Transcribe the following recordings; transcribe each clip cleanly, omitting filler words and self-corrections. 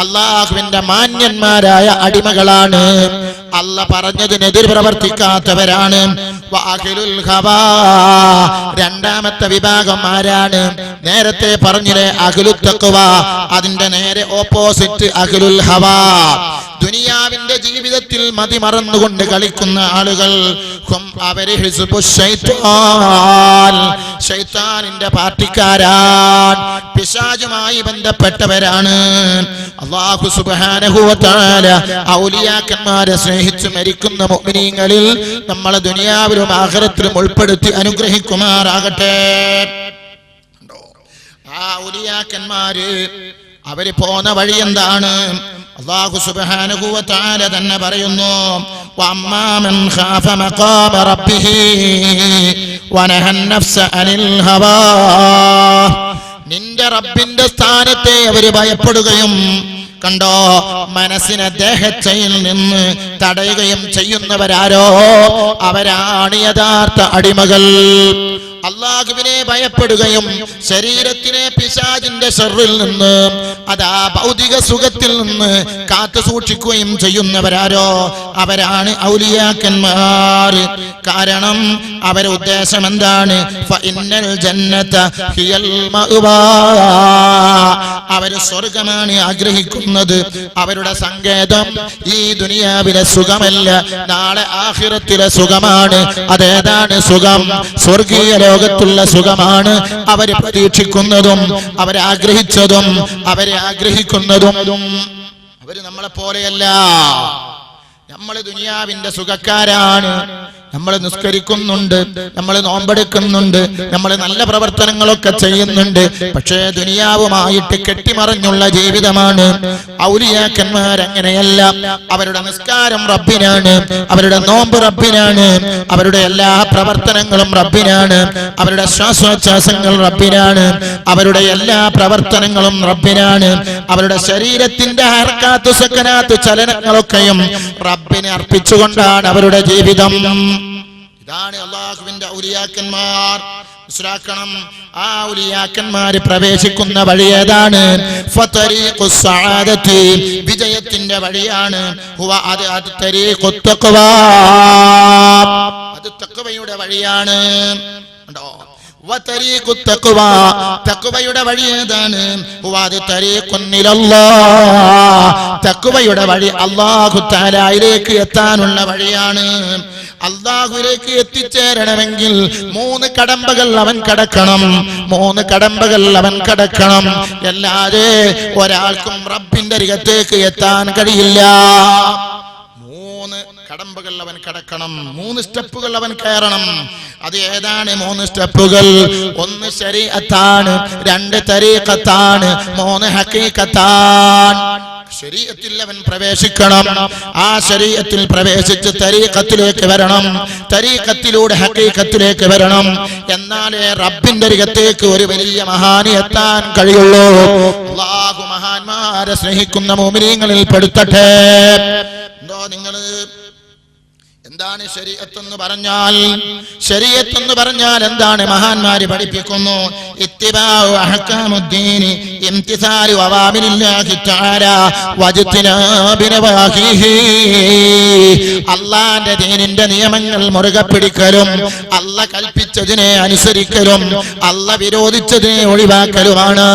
അള്ളാഹുവിന്റെ മാന്യന്മാരായ അടിമകളാണ്. അല്ല പറഞ്ഞതിനെതിർ പ്രവർത്തിക്കാത്തവരാണ്. വഅഖിലുൽ ഹവാ, രണ്ടാമത്തെ വിഭാഗം ആരാണ്? നേരത്തെ പറഞ്ഞില്ലേ അഖിലുൽ തഖ്വ, അതിന്റെ നേരെ ഓപ്പോസിറ്റ് അഖിലുൽ ഹവാ. ദുനിയാവിന്റെ ജീവിതത്തിൽ മതി മറന്നുകൊണ്ട് കളിക്കുന്ന ആളുകൾ, അവര് ഹിസ്ബുശ് ശൈത്താൻ, ശൈത്താനിന്റെ പാർട്ടിക്കാരാണ്, പിശാചുമായി ബന്ധപ്പെട്ടവരാണ്. അല്ലാഹു സുബ്ഹാനഹു വ തആല ഔലിയാക്കന്മാരെ സ്നേഹിച്ച് മരിക്കുന്ന മുഅ്മിനീങ്ങളിൽ നമ്മളെ ദുനിയാവിലും ആഖിറത്തിലും ഉൾപ്പെടുത്തി അനുഗ്രഹിക്കുമാറാകട്ടെ. ആ ഔലിയാക്കന്മാര് അവര് പോന്ന വഴി എന്താണ്? അല്ലാഹു സുബ്ഹാനഹു വ തആല തന്നെ പറയുന്നു, വഅമ്മാ മൻ ഖാഫ മഖാമ റബ്ബിഹി വനഹൻ നഫ്സ അനിൽ ഹവാ. നിന്റെ റബ്ബിന്റെ സ്ഥാനത്തെ അവര് ഭയപ്പെടുകയും കണ്ടോ മനസ്സിനെ ദേഹച്ചയിൽ നിന്ന് തടയുകയും ചെയ്യുന്നവരാരോ അവരാണ് യഥാർത്ഥ അടിമകൾ. അല്ലാഹുവിനെ ഭയപ്പെടുകയും ശരീരത്തിനെ പിശാചിന്റെ ശർറിൽ നിന്ന്, അതാ ഭൗതിക സുഖത്തിൽ നിന്ന് കാത്തു സൂക്ഷിക്കുകയും ചെയ്യുന്നവരാരോ അവരാണ് ഔലിയാക്കന്മാർ. കാരണം അവരുടെ ഉദ്ദേശം എന്താണ്? ഫഇന്നൽ ജന്നത ഹിയൽ മഅവാ, അവര് സ്വർഗമാണ് ആഗ്രഹിക്കുന്നത്. അവരുടെ സങ്കേതം ഈ ദുനിയാവിലെ സുഖമല്ല, നാളെ ആഖിറത്തിലെ സുഖമാണ്. അതേതാണ് സുഖം? സ്വർഗീയ ലോകത്തുള്ള സുഖമാണ് അവര് പ്രതീക്ഷിക്കുന്നതും അവരാഗ്രഹിച്ചതും അവരെ ആഗ്രഹിക്കുന്നതും. അവര് നമ്മളെ പോലെയല്ല. നമ്മൾ ദുനിയാവിന്റെ സുഖക്കാരാണ്. നമ്മൾ നിസ്കരിക്കുന്നുണ്ട്, നമ്മൾ നോമ്പെടുക്കുന്നുണ്ട്, നമ്മൾ നല്ല പ്രവർത്തനങ്ങളൊക്കെ ചെയ്യുന്നുണ്ട്. പക്ഷേ ദുനിയാവുമായിട്ട് കെട്ടിമറഞ്ഞുള്ള ജീവിതമാണ്. ഔലിയാക്കന്മാർ അങ്ങനെയല്ല. അവരുടെ നിസ്കാരം റബ്ബിനാണ്, അവരുടെ നോമ്പ് റബ്ബിനാണ്, അവരുടെ എല്ലാ പ്രവർത്തനങ്ങളും റബ്ബിനാണ്, അവരുടെ ശ്വാസോച്ഛ്വാസങ്ങൾ റബ്ബിനാണ്, അവരുടെ എല്ലാ പ്രവർത്തനങ്ങളും റബ്ബിനാണ്, അവരുടെ ശരീരത്തിന്റെ ഹർക്കാത്തു സക്കനാത്തു ചലനങ്ങളൊക്കെയും റബ്ബിനെ അർപ്പിച്ചുകൊണ്ടാണ് അവരുടെ ജീവിതം. ഇതാണ് അല്ലാഹുവിന്റെ ഔലിയാക്കന്മാർ. മനസ്സിലാക്കണം, ആ ഔലിയാക്കന്മാര് പ്രവേശിക്കുന്ന വഴി ഏതാണ്? ഫതരീഖുസ് സഅദതി, വിജയത്തിന്റെ വഴിയാണ്. ഹുവ അത് തരീഖുത് തഖ്വാ, അത് തഖ്വയുടെ വഴിയാണ്. കണ്ടോ, വതരീഖുത് തഖ്വാ, തഖ്വയുടെ വഴി ഏതാണ്? ഹുവ അത് തരീഖുൻ ഇലല്ലാഹ്, തഖ്വയുടെ വഴി അല്ലാഹു തആലയിലേക്ക് എത്താനുള്ള വഴിയാണ്. അല്ലാഹുവിലേക്ക് എത്തിച്ചേരണമെങ്കിൽ 3 കടമ്പകൾ അവൻ കടക്കണം, 3 കടമ്പകൾ അവൻ കടക്കണം. അല്ലാതെ ഒരാൾക്കും റബ്ബിന്റെ അരികത്തേക്ക് എത്താൻ കഴിയില്ല. 3 കടമ്പകൾ അവൻ കടക്കണം, 3 സ്റ്റെപ്പുകൾ അവൻ കയറണം. അത് ഏതാണ് 3 സ്റ്റെപ്പുകൾ? 1 ശരീഅത്താണ്, 2 തരീഖത്താണ്, 3 ഹഖീഖത്താണ്. ശരീഅത്തിൽ അവൻ പ്രവേശിക്കണം. ആ ശരീഅത്തിൽ പ്രവേശിച്ച് തരീഖത്തിലേക്ക് വരണം, തരീഖത്തിലൂടെ ഹഖീഖത്തിലേക്ക് വരണം. എന്നാലേ റബ്ബിന്റെ അരികത്തേക്ക് ഒരു വലിയ മഹാന് എത്താൻ കഴിയുള്ളൂ. അല്ലാഹു മഹാന്മാരെ സ്നേഹിക്കുന്ന മുഅ്മിനീങ്ങളിൽ പെടുത്തട്ടെ. എന്തോ നിങ്ങള് എന്താണ് ശരീഅത്ത് എന്ന് പറഞ്ഞാൽ? ശരീഅത്ത് എന്ന് പറഞ്ഞാൽ എന്താണ്? മഹാന്മാര് പഠിപ്പിക്കുന്നു, ഇത്തിബാഉ അഹ്കാമുദ്ദീനി ഇംതിസാലു അവാമിരില്ലാഹി തആല വജ്തിനാബി നവാഹിഹി. അല്ലാഹുവിന്റെ ദീനിന്റെ നിയമങ്ങൾ മുറുകെ പിടിക്കലും അല്ലാഹ് കൽപ്പിച്ചതിനെ അനുസരിക്കലും അല്ലാഹ് വിരോധിച്ചതിനെ ഒഴിവാക്കലുമാണ്.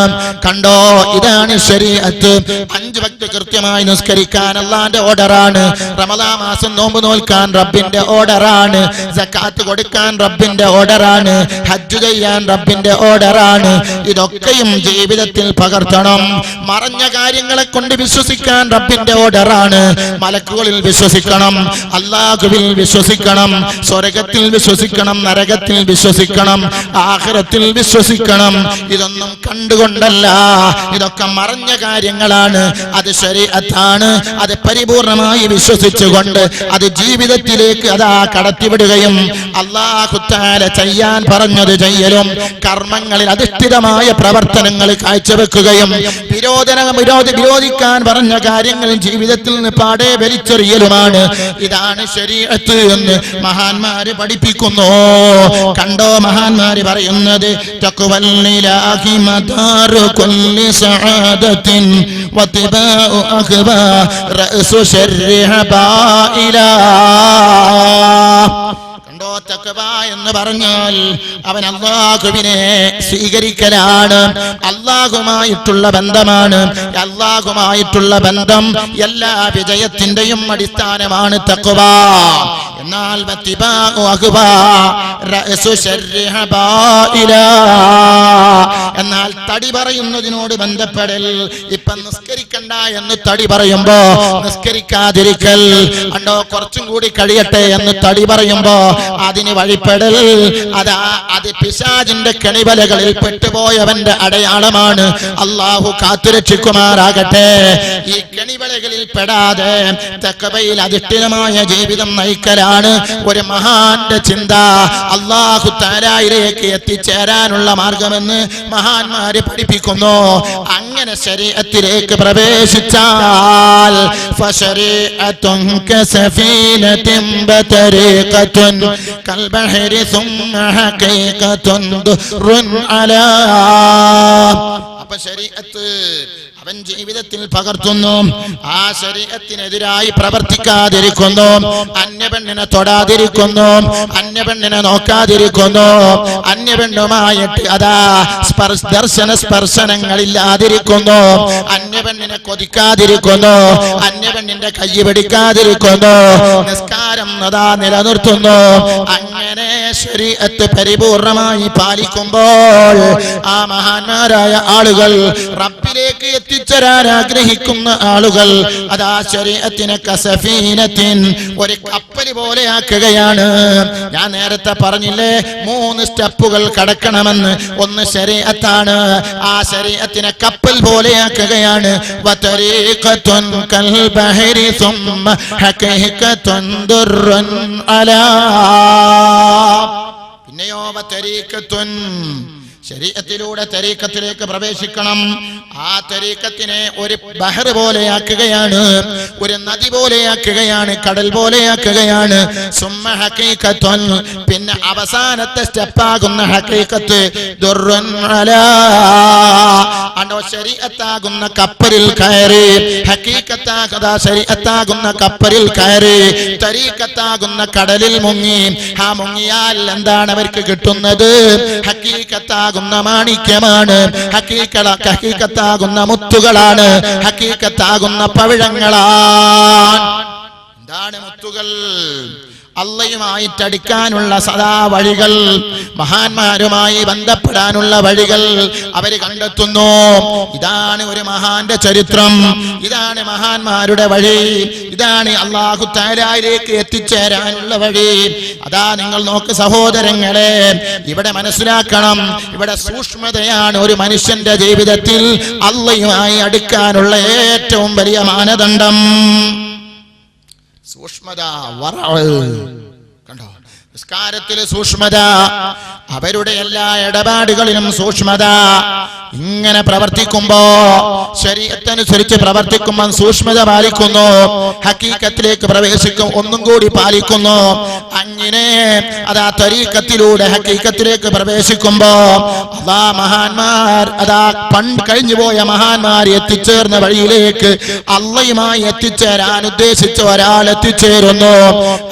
കണ്ടോ, ഇതാണ് ശരീഅത്ത്. 5 വക്ത് കൃത്യമായി നിസ്കരിക്കാൻ അല്ലാഹുവിന്റെ ഓർഡറാണ്. റമദാൻ മാസം നോമ്പ് നോൽക്കാൻ റബ്ബിന്റെ ഓർഡറാണ്. സക്കാത്ത് കൊടുക്കാൻ റബ്ബിന്റെ ഓർഡറാണ്. ഹജ്ജ് ചെയ്യാൻ റബ്ബിന്റെ ഓർഡറാണ്. ഇതൊക്കെയും ജീവിതത്തിൽ പകർത്തണം. മറഞ്ഞ കാര്യങ്ങളെ കൊണ്ട് വിശ്വസിക്കാൻ റബ്ബിന്റെ ഓർഡറാണ്. മലക്കുകളിൽ വിശ്വസിക്കണം, അല്ലാഹുവിൽ വിശ്വസിക്കണം, സ്വർഗത്തിൽ വിശ്വസിക്കണം, നരകത്തിൽ വിശ്വസിക്കണം, ആഖിറത്തിൽ വിശ്വസിക്കണം. ഇതൊന്നും കണ്ടുകൊണ്ടല്ല, ഇതൊക്കെ മറഞ്ഞ കാര്യങ്ങളാണ്. അത് ശരീഅത്താണ്. അത് പരിപൂർണമായി വിശ്വസിച്ചുകൊണ്ട് അത് ജീവിതത്തിൽ വഴിയിലേക്ക് അതാ കടത്തിവിടുകയും അല്ലാഹു തആല ചെയ്യാൻ പറഞ്ഞത് ചെയ്യലും കർമ്മങ്ങളിൽ അധിഷ്ഠിതമായ പ്രവർത്തനങ്ങൾ കാഴ്ചവെക്കുകയും വിരോധിക്കാൻ പറഞ്ഞ കാര്യങ്ങളും ജീവിതത്തിൽ നിന്ന് പാടെ വലിച്ചെറിയലുമാണ്. ഇതാണ് ശരീഅത്ത് എന്ന് മഹാന്മാര് പഠിപ്പിക്കുന്നു. കണ്ടോ മഹാന്മാര് പറയുന്നത് തഖ്വല്ലിലാഹി മദാറു കുല്ലി സഅദത്തിൻ വതിബാഉ അഖ്ബാ റഅസു ശർരിഹ ബായിലാ. തഖ്വ എന്ന് പറഞ്ഞാൽ അവൻ അല്ലാഹുവിനെ സ്വീകരിക്കലാണ്, അല്ലാഹുമായിട്ടുള്ള ബന്ധമാണ്. അല്ലാഹുമായിട്ടുള്ള ബന്ധം എല്ലാ വിജയത്തിന്റെയും അടിസ്ഥാനമാണ് തഖ്വ. എന്നാൽ എന്നാൽ തടി പറയുന്നതിനോട് ബന്ധപ്പെടൽ, ഇപ്പൊ നിസ്കരിക്കണ്ട എന്ന് തടി പറയുമ്പോ നിസ്കരിക്കാതിരിക്കൽ, കണ്ടോ കുറച്ചും കൂടി കഴിയട്ടെ എന്ന് തടി പറയുമ്പോ അതിന് വഴിപ്പെടൽ, അത് പിശാചിന്റെ കെണിവലകളിൽ പെട്ടുപോയവന്റെ അടയാളമാണ്. അല്ലാഹു കാത്തുരക്ഷിക്കുമാറാകട്ടെ. ഈ കെണിവലകളിൽ പെടാതെ തഖ്വയിൽ അധിഷ്ഠിതമായ ജീവിതം നയിക്കലാണ് ഒരു മഹാന്റെ ചിന്ത. അല്ലാഹു തആലയിലേക്ക് എത്തിച്ചേരാനുള്ള മാർഗമെന്ന് മഹാന്മാര് പഠിപ്പിക്കുന്നു. അങ്ങനെ ശരീഅത്തിലേക്ക് പ്രവേശിച്ചാൽ ഫശരീഅത്തുൻ കസഫീനത്തിൻ ബതരീഖത്തുൻ കൽബഹരി സുമ്മ ഹഖീഖത്തുൻ ദുറുൻ അലാ. അപ്പൊ ശരീഅത്ത് അവൻ ജീവിതത്തിൽ പകർത്തുന്നു. ആ ശരീഅത്തിനെതിരായി പ്രവർത്തിക്കാതിരിക്കുന്നു, അന്യപെണ്ണിനെ തൊടാതിരിക്കുന്നു, അന്യപെണ്ണിനെ നോക്കാതിരിക്കുന്നു, അന്യപെണ്ണുമായിട്ട് അതാ ദർശന സ്പർശനങ്ങളില്ലാതിരിക്കുന്നു, അന്യപെണ്ണിനെ കൊതിക്കാതിരിക്കുന്നു, അന്യപെണ്ണിന്റെ കൈ പിടിക്കാതിരിക്കുന്നു, നിസ്കാരം അതാ നിലനിർത്തുന്നു. അങ്ങനെ ശരീഅത്ത് പരിപൂർണമായി പാലിക്കുമ്പോൾ ആ മഹാന്മാരായ ആളുകൾ, റബ്ബിലേക്ക് എത്തിച്ചേരാൻ ആഗ്രഹിക്കുന്ന ആളുകൾ, അതാ ശരീഅത്തിനെ കസഫീനത്തിൻ ഒരു കപ്പൽ പോലെയാക്കുകയാണ്. ഞാൻ നേരത്തെ പറഞ്ഞില്ലേ 3 സ്റ്റെപ്പുകൾ കടക്കണമെന്ന്. ഒന്ന് ശരീഅത്താണ്, ആ ശരീഅത്തിനെ കപ്പൽ പോലെയാക്കുകയാണ്. വതരീഖത്തുൻ കൽബഹരി സുമ്മ ഹഖീഖത്തുൻ ദുറുൻ അലാ. പിന്നെയോ വതരീഖത്തുൻ, ശരീഅത്തിലൂടെ തരീഖത്തിലേക്ക് പ്രവേശിക്കണം. ആ തരീഖത്തിനെ ഒരു ബഹർ പോലെയാക്കുകയാണ്, ഒരു നദി പോലെയാക്കുകയാണ്, കടൽ പോലെയാക്കുകയാണ്. സുമ്മ ഹഖീഖത്തുൻ, പിന്നെ അവസാനത്തെ സ്റ്റെപ്പാകുന്ന ഹഖീഖത്ത് ദുറുൻ അലാ. അണ്ടോ ശരീഅത്താകുന്ന കപ്പലിൽ കയറി, ഹഖീഖത്താകുന്ന ശരീഅത്താകുന്ന കപ്പലിൽ കയറി തരീഖത്താകുന്ന കടലിൽ മുങ്ങി. ആ മുങ്ങിയാൽ എന്താണ് അവർക്ക് കിട്ടുന്നത്? ഹഖീഖത്താകുന്ന മാണിക്യമാണ്, ഹഖീഖത്താകുന്ന മുത്തുകളാണ്, ഹഖീഖത്താകുന്ന പവിഴങ്ങളാണ്. എന്താണ് മുത്തുകൾ? അള്ളയുമായിട്ടടിക്കാനുള്ള സദാ വഴികൾ, മഹാന്മാരുമായി ബന്ധപ്പെടാനുള്ള വഴികൾ അവര് കണ്ടെത്തുന്നു. ഇതാണ് ഒരു മഹാന്റെ ചരിത്രം, ഇതാണ് മഹാന്മാരുടെ വഴി, ഇതാണ് അല്ലാഹു തആലയിലേക്ക് എത്തിച്ചേരാനുള്ള വഴി. അതാ നിങ്ങൾ നോക്ക് സഹോദരങ്ങളെ, ഇവിടെ മനസ്സിലാക്കണം, ഇവിടെ സൂക്ഷ്മതയാണ് ഒരു മനുഷ്യന്റെ ജീവിതത്തിൽ അള്ളയുമായി അടുക്കാനുള്ള ഏറ്റവും വലിയ മാനദണ്ഡം. സൂക്ഷ്മത, കണ്ടോ? നിസ്കാരത്തില് സൂക്ഷ്മത, അവരുടെ എല്ലാ ഇടപാടുകളിലും സൂക്ഷ്മത. ഇങ്ങനെ പ്രവർത്തിക്കുമ്പോ, ശരീഅത്തനുസരിച്ച് പ്രവർത്തിക്കുമ്പോൾ സൂക്ഷ്മത പാലിക്കുന്നു, ഹഖീഖത്തിലേക്ക് പ്രവേശിക്കും ഒന്നും കൂടി പാലിക്കുന്നു. അങ്ങനെ അതാ തരീഖത്തിലൂടെ ഹഖീഖത്തിലേക്ക് പ്രവേശിക്കുമ്പോ അതാ മഹാന്മാർ, അതാ പണ്ട് കഴിഞ്ഞുപോയ മഹാന്മാർ എത്തിച്ചേർന്ന വഴിയിലേക്ക് അള്ളയുമായി എത്തിച്ചേരാൻ ഉദ്ദേശിച്ച ഒരാൾ എത്തിച്ചേരുന്നു.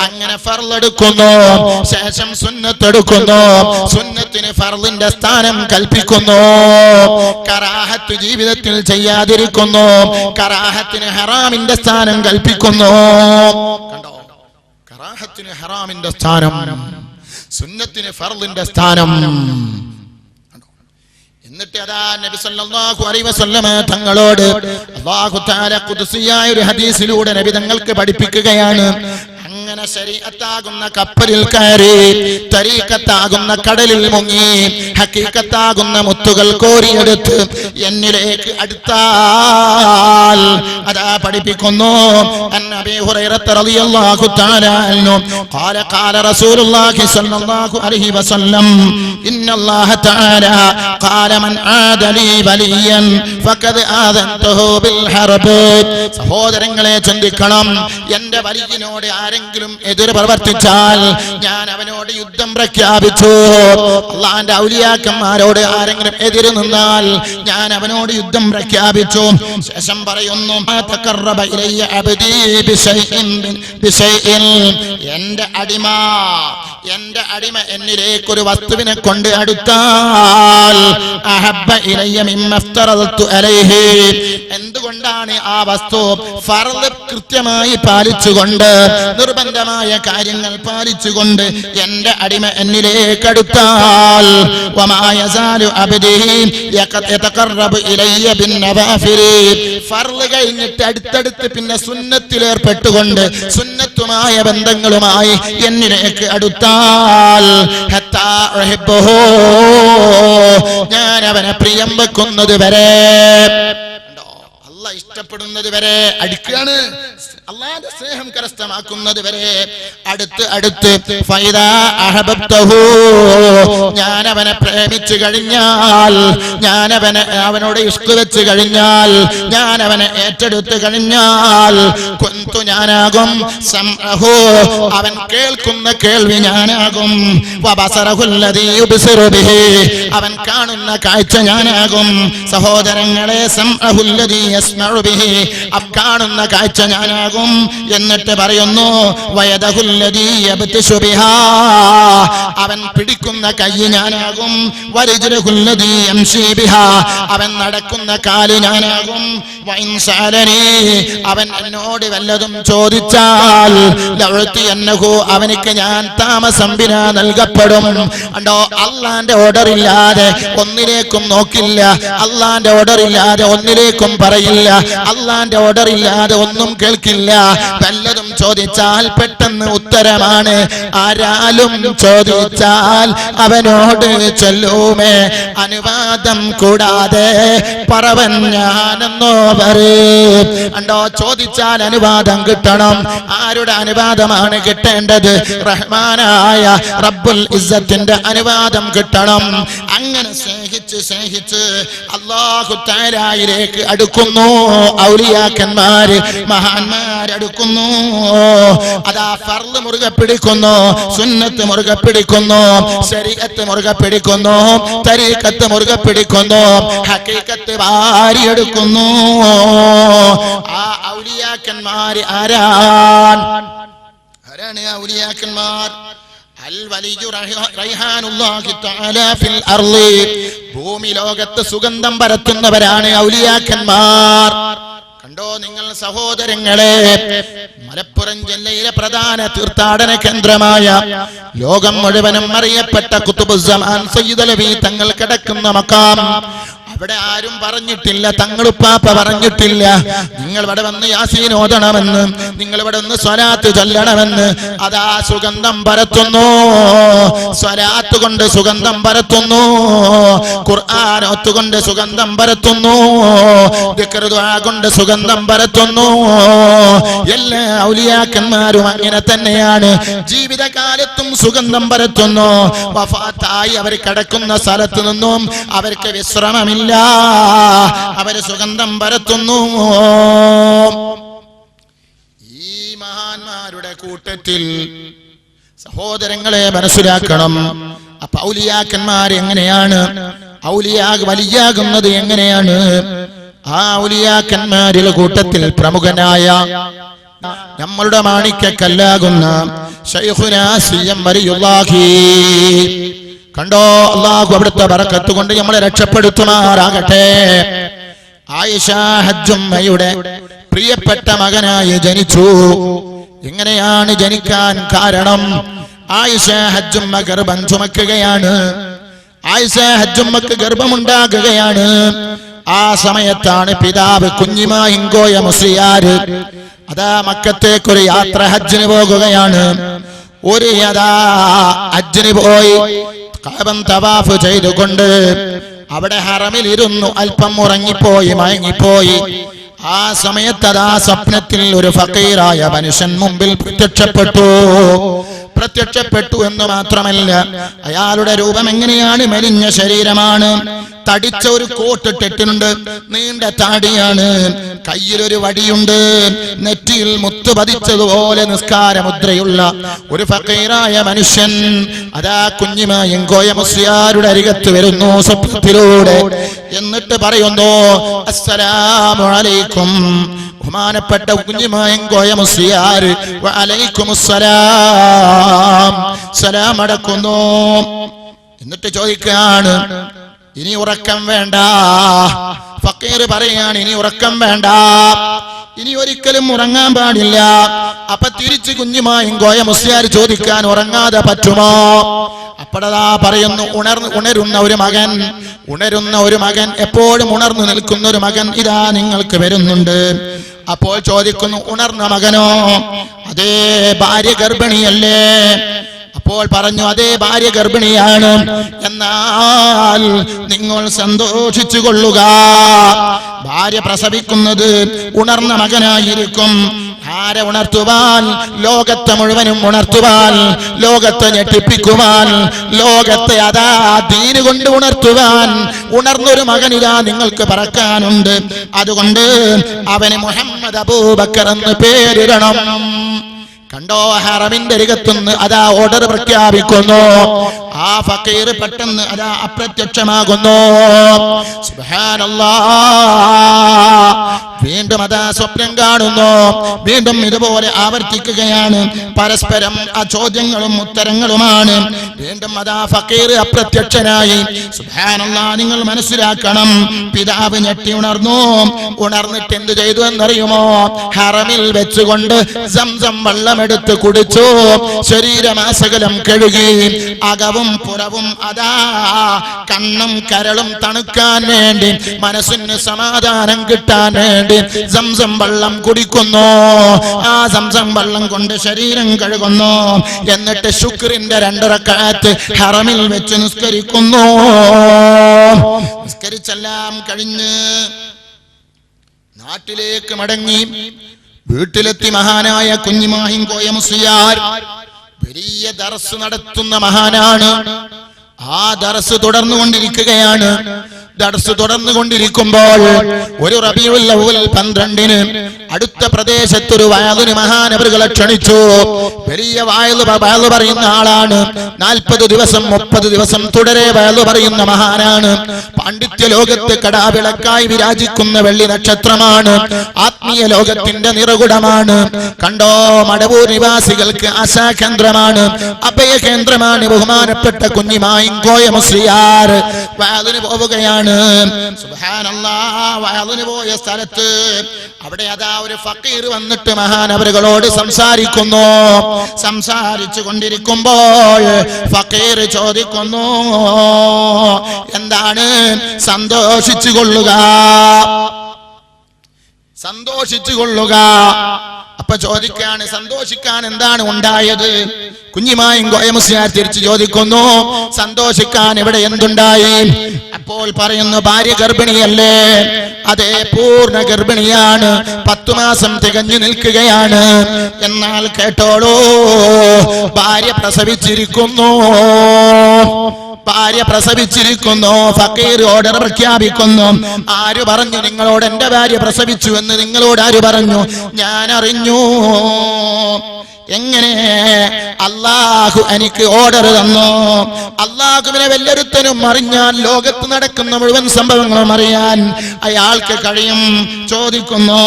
അങ്ങനെ ഫർളെടുക്കുന്നു, ശേഷം സുന്നത്തെടുക്കുന്നു, സുന്നത്തിന് ഫർളിന്റെ സ്ഥാനം കൽപ്പിക്കുന്നു. കറാഹത്ത് ജീവിതത്തിൽ ചെയ്യാതിരിക്കുന്നു, കറാഹത്തിന് ഹറാമിന്റെ സ്ഥാനം കൽപ്പിക്കുന്നു. കണ്ടോ? കറാഹത്തിന് ഹറാമിന്റെ സ്ഥാനം, സുന്നത്തിന് ഫർളിന്റെ സ്ഥാനം. എന്നിട്ട് അതാ നബി സല്ലല്ലാഹു അലൈഹി വസല്ലമ തങ്ങളോട് അല്ലാഹു തആല ഖുദ്സിയായ ഒരു ഹദീസിലൂടെ നബി തങ്ങൾക്ക് പഠിപ്പിക്കുകയാണ്. അങ്ങനെ ശരീഅത്താകുന്ന കപ്പലിൽ കയറി തരീഖത്താകുന്ന കടലിൽ മുങ്ങി ഹഖീഖത്താകുന്ന മുത്തുകൾ കോരിയെടുത്ത് എന്നിലേക്ക് അടുത്താൽ അതാ പഠിപ്പിക്കുന്നു. അൻ അബീ ഹുറൈറ റളിയല്ലാഹു തആല അൻഹു ഖാല ഖാല റസൂലുള്ളാഹി സ്വല്ലല്ലാഹു അലൈഹി വസല്ലം ഇന്നല്ലാഹ തആല ഖാല മൻ ആദ ലീ വലിയൻ ഫഖദ് ആദൻതുഹു ബിൽ ഹർബ്. സഹോദരങ്ങളെ ചിന്തിക്കണം. എന്റെ വലിയനോട് ആരെങ്കിലും എതിര് പ്രവർത്തിച്ചാൽ ഞാൻ അവനോട് യുദ്ധം പ്രഖ്യാപിച്ചു. അല്ലാഹുവിന്റെ ഔലിയാക്കന്മാരോട് ആരെങ്കിലും എതിര് നിന്നാൽ ഞാൻ അവനോട് യുദ്ധം പ്രഖ്യാപിച്ചു. ശേഷം പറയുന്നു തഖറബ ഇലയ്യ അബ്ദീ ബിശൈഇൻ എന്റെ അടിമ എന്നിലേക്ക് ഒരു വസ്തുവിനെ കൊണ്ട് അടുത്താൽ അഹബ്ബ ഇലയ്യ മിമ്മ ഇഫ്തറൽതു അലൈഹി എന്തുകൊണ്ടാണ് ആ വസ്തു ഫർള് കൃത്യമായി പാലിച്ചുകൊണ്ട് നിർബന്ധമായ കാര്യങ്ങൾ പാലിച്ചുകൊണ്ട് എന്റെ അടിമ എന്നിലേക്ക് അടുത്താൽ വമാ യസാലു അബ്ദീ യതഖറബു ഇലയ്യ ബിന്നവാഫിൽ ഫർള് കഴിഞ്ഞിട്ട് അടുത്തടുത്ത് പിന്നെ സുന്നത്തിൽ ഏർപ്പെട്ടുകൊണ്ട് സുന്നത്തുമായ ബന്ധങ്ങളുമായി എന്നിലേക്ക് അടുത്താൽ ഹത്താ ഉഹിബ്ബുഹു ഞാൻ അവനെ പ്രിയം വെക്കുന്നത് വരെ അല്ലാഹ് ഇഷ്ടപ്പെടുന്നത് വരെ അടുക്കുകയാണ്. അല്ലാഹുവിന്റെ സ്നേഹം കരസ്ഥമാക്കുന്നത് വരെ അടുത്ത് ഫൈദാ അഹബബ്തഹു ഞാൻ അവനെ പ്രേമിച്ചു കഴിഞ്ഞാൽ ഞാൻ അവനോട് ഇഷ്ക് വെച്ച് കഴിഞ്ഞാൽ ഞാൻ അവനെ ഏറ്റെടുത്തു കഴിഞ്ഞാൽ കുന്തു ഞാനാകും സംഅഹു അവൻ കേൾക്കുന്ന കേൾവി ഞാനാകും വബസറഹു അല്ലദീ യുബ്സിറു ബിഹി അവൻ കാണുന്ന കാഴ്ച ഞാനാകും. സഹോദരങ്ങളെ സംഅഹു അല്ലദീ യസ്മഉ ബിഹി അവൻ കാണുന്ന കാഴ്ച ഞാനാകും. എന്നിട്ട് പറയുന്നു വയദഹുല്ലദീ യബ്തിശു ബിഹാ അവൻ പിടിക്കുന്ന കൈ ഞാനാകും. വരിജ്ലുഹുല്ലദീ യംശീ ബിഹാ അവൻ നടക്കുന്ന കാല് ഞാനാകും. വഇൻ സഅലനീ അവൻ എന്നോട് വല്ലതും ചോദിച്ചാൽ ലഉതിയന്നഹു അവനിക്ക് ഞാൻ താമസം ബിനാ നൽകപ്പെടും. കണ്ടോ, അല്ലാഹുവിന്റെ ഓർഡർ ഇല്ലാതെ ഒന്നിലേക്കും നോക്കില്ല, അല്ലാഹുവിന്റെ ഓർഡർ ഇല്ലാതെ ഒന്നിലേക്കും പറയില്ല, അല്ലാഹുവിന്റെ ഓർഡർ ഇല്ലാതെ ഒന്നും കേൾക്കില്ല. വല്ലതും ചോദിച്ചാൽ പെട്ടെന്ന് ഉത്തരമാണ്. ആരാലും ചോദിച്ചാൽ അവനോട് ചൊല്ലുമേ അനുവാദം കൂടാതെ പറവൻ ഞാനെന്നോ പറയും. കണ്ടോ, ചോദിച്ചാൽ അനുവാദം കിട്ടണം. ആരുടെ അനുവാദമാണ് കിട്ടേണ്ടത്? റഹ്മാനായ റബ്ബുൽ ഇസ്സത്തിന്റെ അനുവാദം കിട്ടണം. അങ്ങനെ സ്നേഹിച്ച് അല്ലാഹു തആലയിലേക്ക് അടുക്കുന്നു ഔലിയാക്കന്മാര്, മഹാന്മാരടുക്കുന്നു. അതാ ഫർള് മുറുകെ പിടിക്കുന്നു, സുന്നത്ത് മുറുകെ പിടിക്കുന്നു, ശരീഅത്ത് മുറുകെ പിടിക്കുന്നു, തരീഖത്ത് മുറുകെ പിടിക്കുന്നു, ഹഖീഖത്ത് വാരിയെടുക്കുന്നു. ആ ഔലിയാക്കന്മാര് ആരാണ് ഔലിയാക്കന്മാർ? അൽ വലിയു റൈഹാനുല്ലാഹി തആല ഫിൽ അർളി ഭൂമി ലോകത്ത് സുഗന്ധം പരത്തുന്നവരാണ് ഔലിയാക്കന്മാർ. കണ്ടോ നിങ്ങൾ സഹോദരങ്ങളെ, മലപ്പുറം ജില്ലയിലെ പ്രധാന തീർത്ഥാടന കേന്ദ്രമായ ലോകം മുഴുവനും അറിയപ്പെട്ട ഖുതുബുസ്സമാൻ സയ്യിദ് അലവി തങ്ങൾ കിടക്കുന്ന മഖാം അവിടെ ആരും പറഞ്ഞിട്ടില്ല, തങ്ങളുപ്പാപ്പ പറഞ്ഞിട്ടില്ല നിങ്ങൾ ഇവിടെ വന്ന് യാസീൻ ഓതണമെന്ന്, നിങ്ങൾ ഇവിടെ വന്ന് സ്വലാത്ത് ചൊല്ലണമെന്ന്. അതാ സുഗന്ധം പരത്തുന്നു, സ്വലാത്ത് കൊണ്ട് സുഗന്ധം പരത്തുന്നു, ഖുർആൻ ഓത്തുകൊണ്ട് സുഗന്ധം പരത്തുന്നു, ദിക്ർ ദുആ കൊണ്ട് സുഗന്ധം പരത്തുന്നു. എല്ലാ ഔലിയാക്കന്മാരും അങ്ങനെ തന്നെയാണ്. ജീവിതകാലത്തും സുഗന്ധം പരത്തുന്നു. വഫാത്തായി അവർ കിടക്കുന്ന സ്ഥലത്ത് നിന്നും അവർക്ക് വിശ്രമമില്ല, അവര് സുഗന്ധം പരത്തുന്നു. ഈ മഹാന്മാരുടെ കൂട്ടത്തിൽ സഹോദരങ്ങളെ മനസ്സിലാക്കണം. അപ്പൊ ഔലിയാക്കന്മാർ എങ്ങനെയാണ്? വലിയാകുന്നത് എങ്ങനെയാണ്? ആ ഔലിയാക്കന്മാരിൽ കൂട്ടത്തിൽ പ്രമുഖനായ നമ്മളുടെ മാണിക്യക്കല്ലാകുന്ന ശൈഖുനാ സിയം വലിയുല്ലാഹി കണ്ടോ, അല്ലാഹു അവിടുത്തെ ബറക്കത്ത് കൊണ്ട് നമ്മളെ രക്ഷപ്പെടുത്തുമാറാകട്ടെ. ആയിഷ ഹജ്ജുമ്മയുടെ പ്രിയപ്പെട്ട മകനായി ജനിച്ചു. എങ്ങനെയാണ് ജനിക്കാൻ കാരണം? ആയിഷ ഹജ്ജുമ്മ ഗർഭം ചുമക്കുകയാണ്. ആയിഷ ഹജ്ജുമ്മക്ക് ഗർഭമുണ്ടാകുകയാണ്. ആ സമയത്താണ് പിതാവ് കുഞ്ഞിമായിങ്കോയ മുസ്ലിയാര് അതാ മക്കത്തേക്കൊരു യാത്ര ഹജ്ജിന് പോകുകയാണ്. ഒരു ഹജ്ജിന് പോയി കഅബ തവാഫ് ചെയ്തുകൊണ്ട് അവിടെ ഹറമിൽ ഇരുന്നു. അല്പം ഉറങ്ങിപ്പോയി, മയങ്ങിപ്പോയി. ആ സമയത്ത് അതാ സ്വപ്നത്തിൽ ഒരു ഫക്കീറായ മനുഷ്യൻ മുമ്പിൽ പ്രത്യക്ഷപ്പെട്ടു എന്ന് മാത്രമല്ല, അയാളുടെ രൂപം എങ്ങനെയാണ്? മെലിഞ്ഞ ശരീരമാണ്, തടിച്ച ഒരു കോട്ടിട്ടിട്ടുണ്ട്, നീണ്ട താടിയാണ്, കയ്യിലൊരു വടിയുണ്ട്, നെറ്റിയിൽ മുത്തു പതിച്ചതുപോലെ നിസ്കാരമുദ്രയുള്ള ഒരു ഫക്കീറായ മനുഷ്യൻ അതാ കുഞ്ഞിമായും കോയ മുസ്ലിയാരുടെ അരികത്ത് വരുന്നു സ്വപ്നത്തിലൂടെ. എന്നിട്ട് പറയുന്നു, അസ്സലാമു അലൈക്കും. ബഹുമാനപ്പെട്ട കുഞ്ഞിമായും കോയ മുസ്ലിയാർ വഅലൈക്കുമുസ്സലാം സലാം അടക്കുന്നു. എന്നിട്ട് ചോദിക്കുകയാണ്, ഇനി ഉറക്കം വേണ്ട. ഫക്കീർ പറയാണ്, ഇനി ഉറക്കം വേണ്ട, ഇനി ഒരിക്കലും ഉറങ്ങാൻ പാടില്ല. അപ്പൊ തിരിച്ച് കുഞ്ഞുമായും കോയ മുസ്ലിയാർ ചോദിക്കാൻ, ഉറങ്ങാതെ പറ്റുമോ? അപ്പോഴതാ പറയുന്നു, ഉണരുന്ന ഒരു മകൻ, എപ്പോഴും ഉണർന്നു നിൽക്കുന്ന ഒരു മകൻ ഇതാ നിങ്ങൾക്ക് വരുന്നുണ്ട്. അപ്പോൾ ചോദിക്കുന്നു, ഉണർന്ന മകനോ? അതേ, ഭാര്യ ഗർഭിണിയല്ലേ? അപ്പോൾ പറഞ്ഞു, അതേ, ഭാര്യ ഗർഭിണിയാണ്. എന്നാൽ നിങ്ങൾ സന്തോഷിച്ചു കൊള്ളുക, ഭാര്യ പ്രസവിക്കുന്നത് ഉണർന്ന മകനായിരിക്കും. ആരെ ഉണർത്തുവാൻ? ലോകത്തെ മുഴുവനും ഉണർത്തുവാൻ, ലോകത്തെ ഞെട്ടിപ്പിക്കുവാൻ, ലോകത്തെ അതാ ദീന് കൊണ്ട് ഉണർത്തുവാൻ ഉണർന്നൊരു മകനിതാ നിങ്ങൾക്ക് പറക്കാനുണ്ട്. അതുകൊണ്ട് അവന് മുഹമ്മദ് അബൂബക്കർ എന്ന് പേരിടണം. കണ്ടോ, ഹറമിന്റെ അരികത്തുനിന്ന് അതാ ഓർഡർ പ്രഖ്യാപിക്കുന്നു. ആ ഫക്കീർ പെട്ടെന്ന് അതാ അപ്രത്യക്ഷമാകുന്നു. സുബ്ഹാനല്ലാഹ്. വീണ്ടും അതാ സ്വപ്നം കാണുന്നു. വീണ്ടും ഇതുപോലെ ആവർത്തിക്കുകയാണ്. പരസ്പരം ആ ചോദ്യങ്ങളും ഉത്തരങ്ങളുമാണ്. വീണ്ടും അതാ ഫക്കീർ അപ്രത്യക്ഷനായി. സുബ്ഹാനല്ലാഹ്. നിങ്ങൾ മനസ്സിലാക്കണം, പിതാവ് ഞെട്ടി ഉണർന്നിട്ട് എന്ത് ചെയ്തു എന്നറിയുമോ? ഹറമിൽ വെച്ചുകൊണ്ട് സംസം വെള്ളമെടുത്ത് കുടിച്ചു, ശരീരമാസകലം കഴുകി, അകവും പുറവും അതാ കണ്ണും കരളും തണുക്കാൻ വേണ്ടി, മനസ്സിന് സമാധാനം കിട്ടാൻ വേണ്ടി സംസം വെള്ളം കുടിക്കുന്നു. ആ സംസം വെള്ളം കൊണ്ട് ശരീരം കഴുകുന്നു. എന്നിട്ട് ശുക്രിന്റെ 2 റക്അത്ത് ഹറമിൽ വെച്ച് നിസ്കരിക്കുന്നു. നിസ്കരിച്ചെല്ലാം കഴിഞ്ഞ് നാട്ടിലേക്ക് മടങ്ങി വീട്ടിലെത്തി മഹാനായ കുഞ്ഞിമാഹിൻ കോയ മുസ്ലിയാർ വലിയ ദർസ് നടത്തുന്ന മഹാനാണ്. ആ ദർസ് തുടർന്നുകൊണ്ടിരിക്കുകയാണ്. ദർസ് തുടർന്നുകൊണ്ടിരിക്കുമ്പോൾ ഒരു റബീഉൽ അവ്വൽ 12-ന് അടുത്ത പ്രദേശത്തൊരു വയലിന് മഹാനവറുകളെ ക്ഷണിച്ചു. വലിയ വയല് പറയുന്ന ആളാണ്. 40 ദിവസം 30 ദിവസം തുടരെ വയല് പറയുന്ന മഹാനാണ്. പാണ്ഡിത്യ ലോകത്ത് കടാവിളക്കായി വിരാജിക്കുന്ന വെള്ളി നക്ഷത്രമാണ്. ആത്മീയ ലോകത്തിന്റെ നിറകുടമാണ്. കണ്ടോ, മടവൂർ നിവാസികൾക്ക് ആശാകേന്ദ്രമാണ്, അഭയകേന്ദ്രമാണ്. ബഹുമാനപ്പെട്ട കുഞ്ഞിമായിൻ കോയ മുസ്ലിയാർ വയലിന് പോവുകയാണ്. സുബ്ഹാനല്ലാഹ്. വയലിന് പോയ സ്ഥലത്ത് അവിടെ അതാ ഒരു ഫക്കീർ വന്നിട്ട് മഹാനവറുകളോട് സംസാരിക്കുന്നു. സംസാരിച്ചു കൊണ്ടിരിക്കുമ്പോൾ ഫക്കീർ ചോദിക്കുന്നു, എന്താണ്? സന്തോഷിച്ചു കൊള്ളുക. അപ്പൊ ചോദിക്കാണ്, സന്തോഷിക്കാൻ എന്താണ് ഉണ്ടായത്? കുഞ്ഞിമായും കോയ മുസ്ലിയാർ തിരിച്ചു ചോദിക്കുന്നു, സന്തോഷിക്കാൻ ഇവിടെ എന്തുണ്ടായി? അപ്പോൾ പറയുന്നു, ഭാര്യ ഗർഭിണിയല്ലേ? അതേ, പൂർണ്ണ ഗർഭിണിയാണ്, 10 മാസം തികഞ്ഞു നിൽക്കുകയാണ്. എന്നാൽ കേട്ടോളൂ, ഭാര്യ പ്രസവിച്ചിരിക്കുന്നു. ഫക്കീർ ഓർഡർ പ്രഖ്യാപിക്കുന്നു. ആര് പറഞ്ഞു നിങ്ങളോട് എന്റെ ഭാര്യ പ്രസവിച്ചു എന്ന്? നിങ്ങളോട് ആര് പറഞ്ഞു? ഞാൻ അറിഞ്ഞു. എങ്ങനെ? അല്ലാഹു എനിക്ക് ഓർഡർ തന്നു. അല്ലാഹുവിനെ വല്ലൊരുത്തനും അറിഞ്ഞാൽ ലോകത്ത് നടക്കുന്ന മുഴുവൻ സംഭവങ്ങളും അറിയാൻ അയാൾക്ക് കഴിയും. ചോദിക്കുന്നു,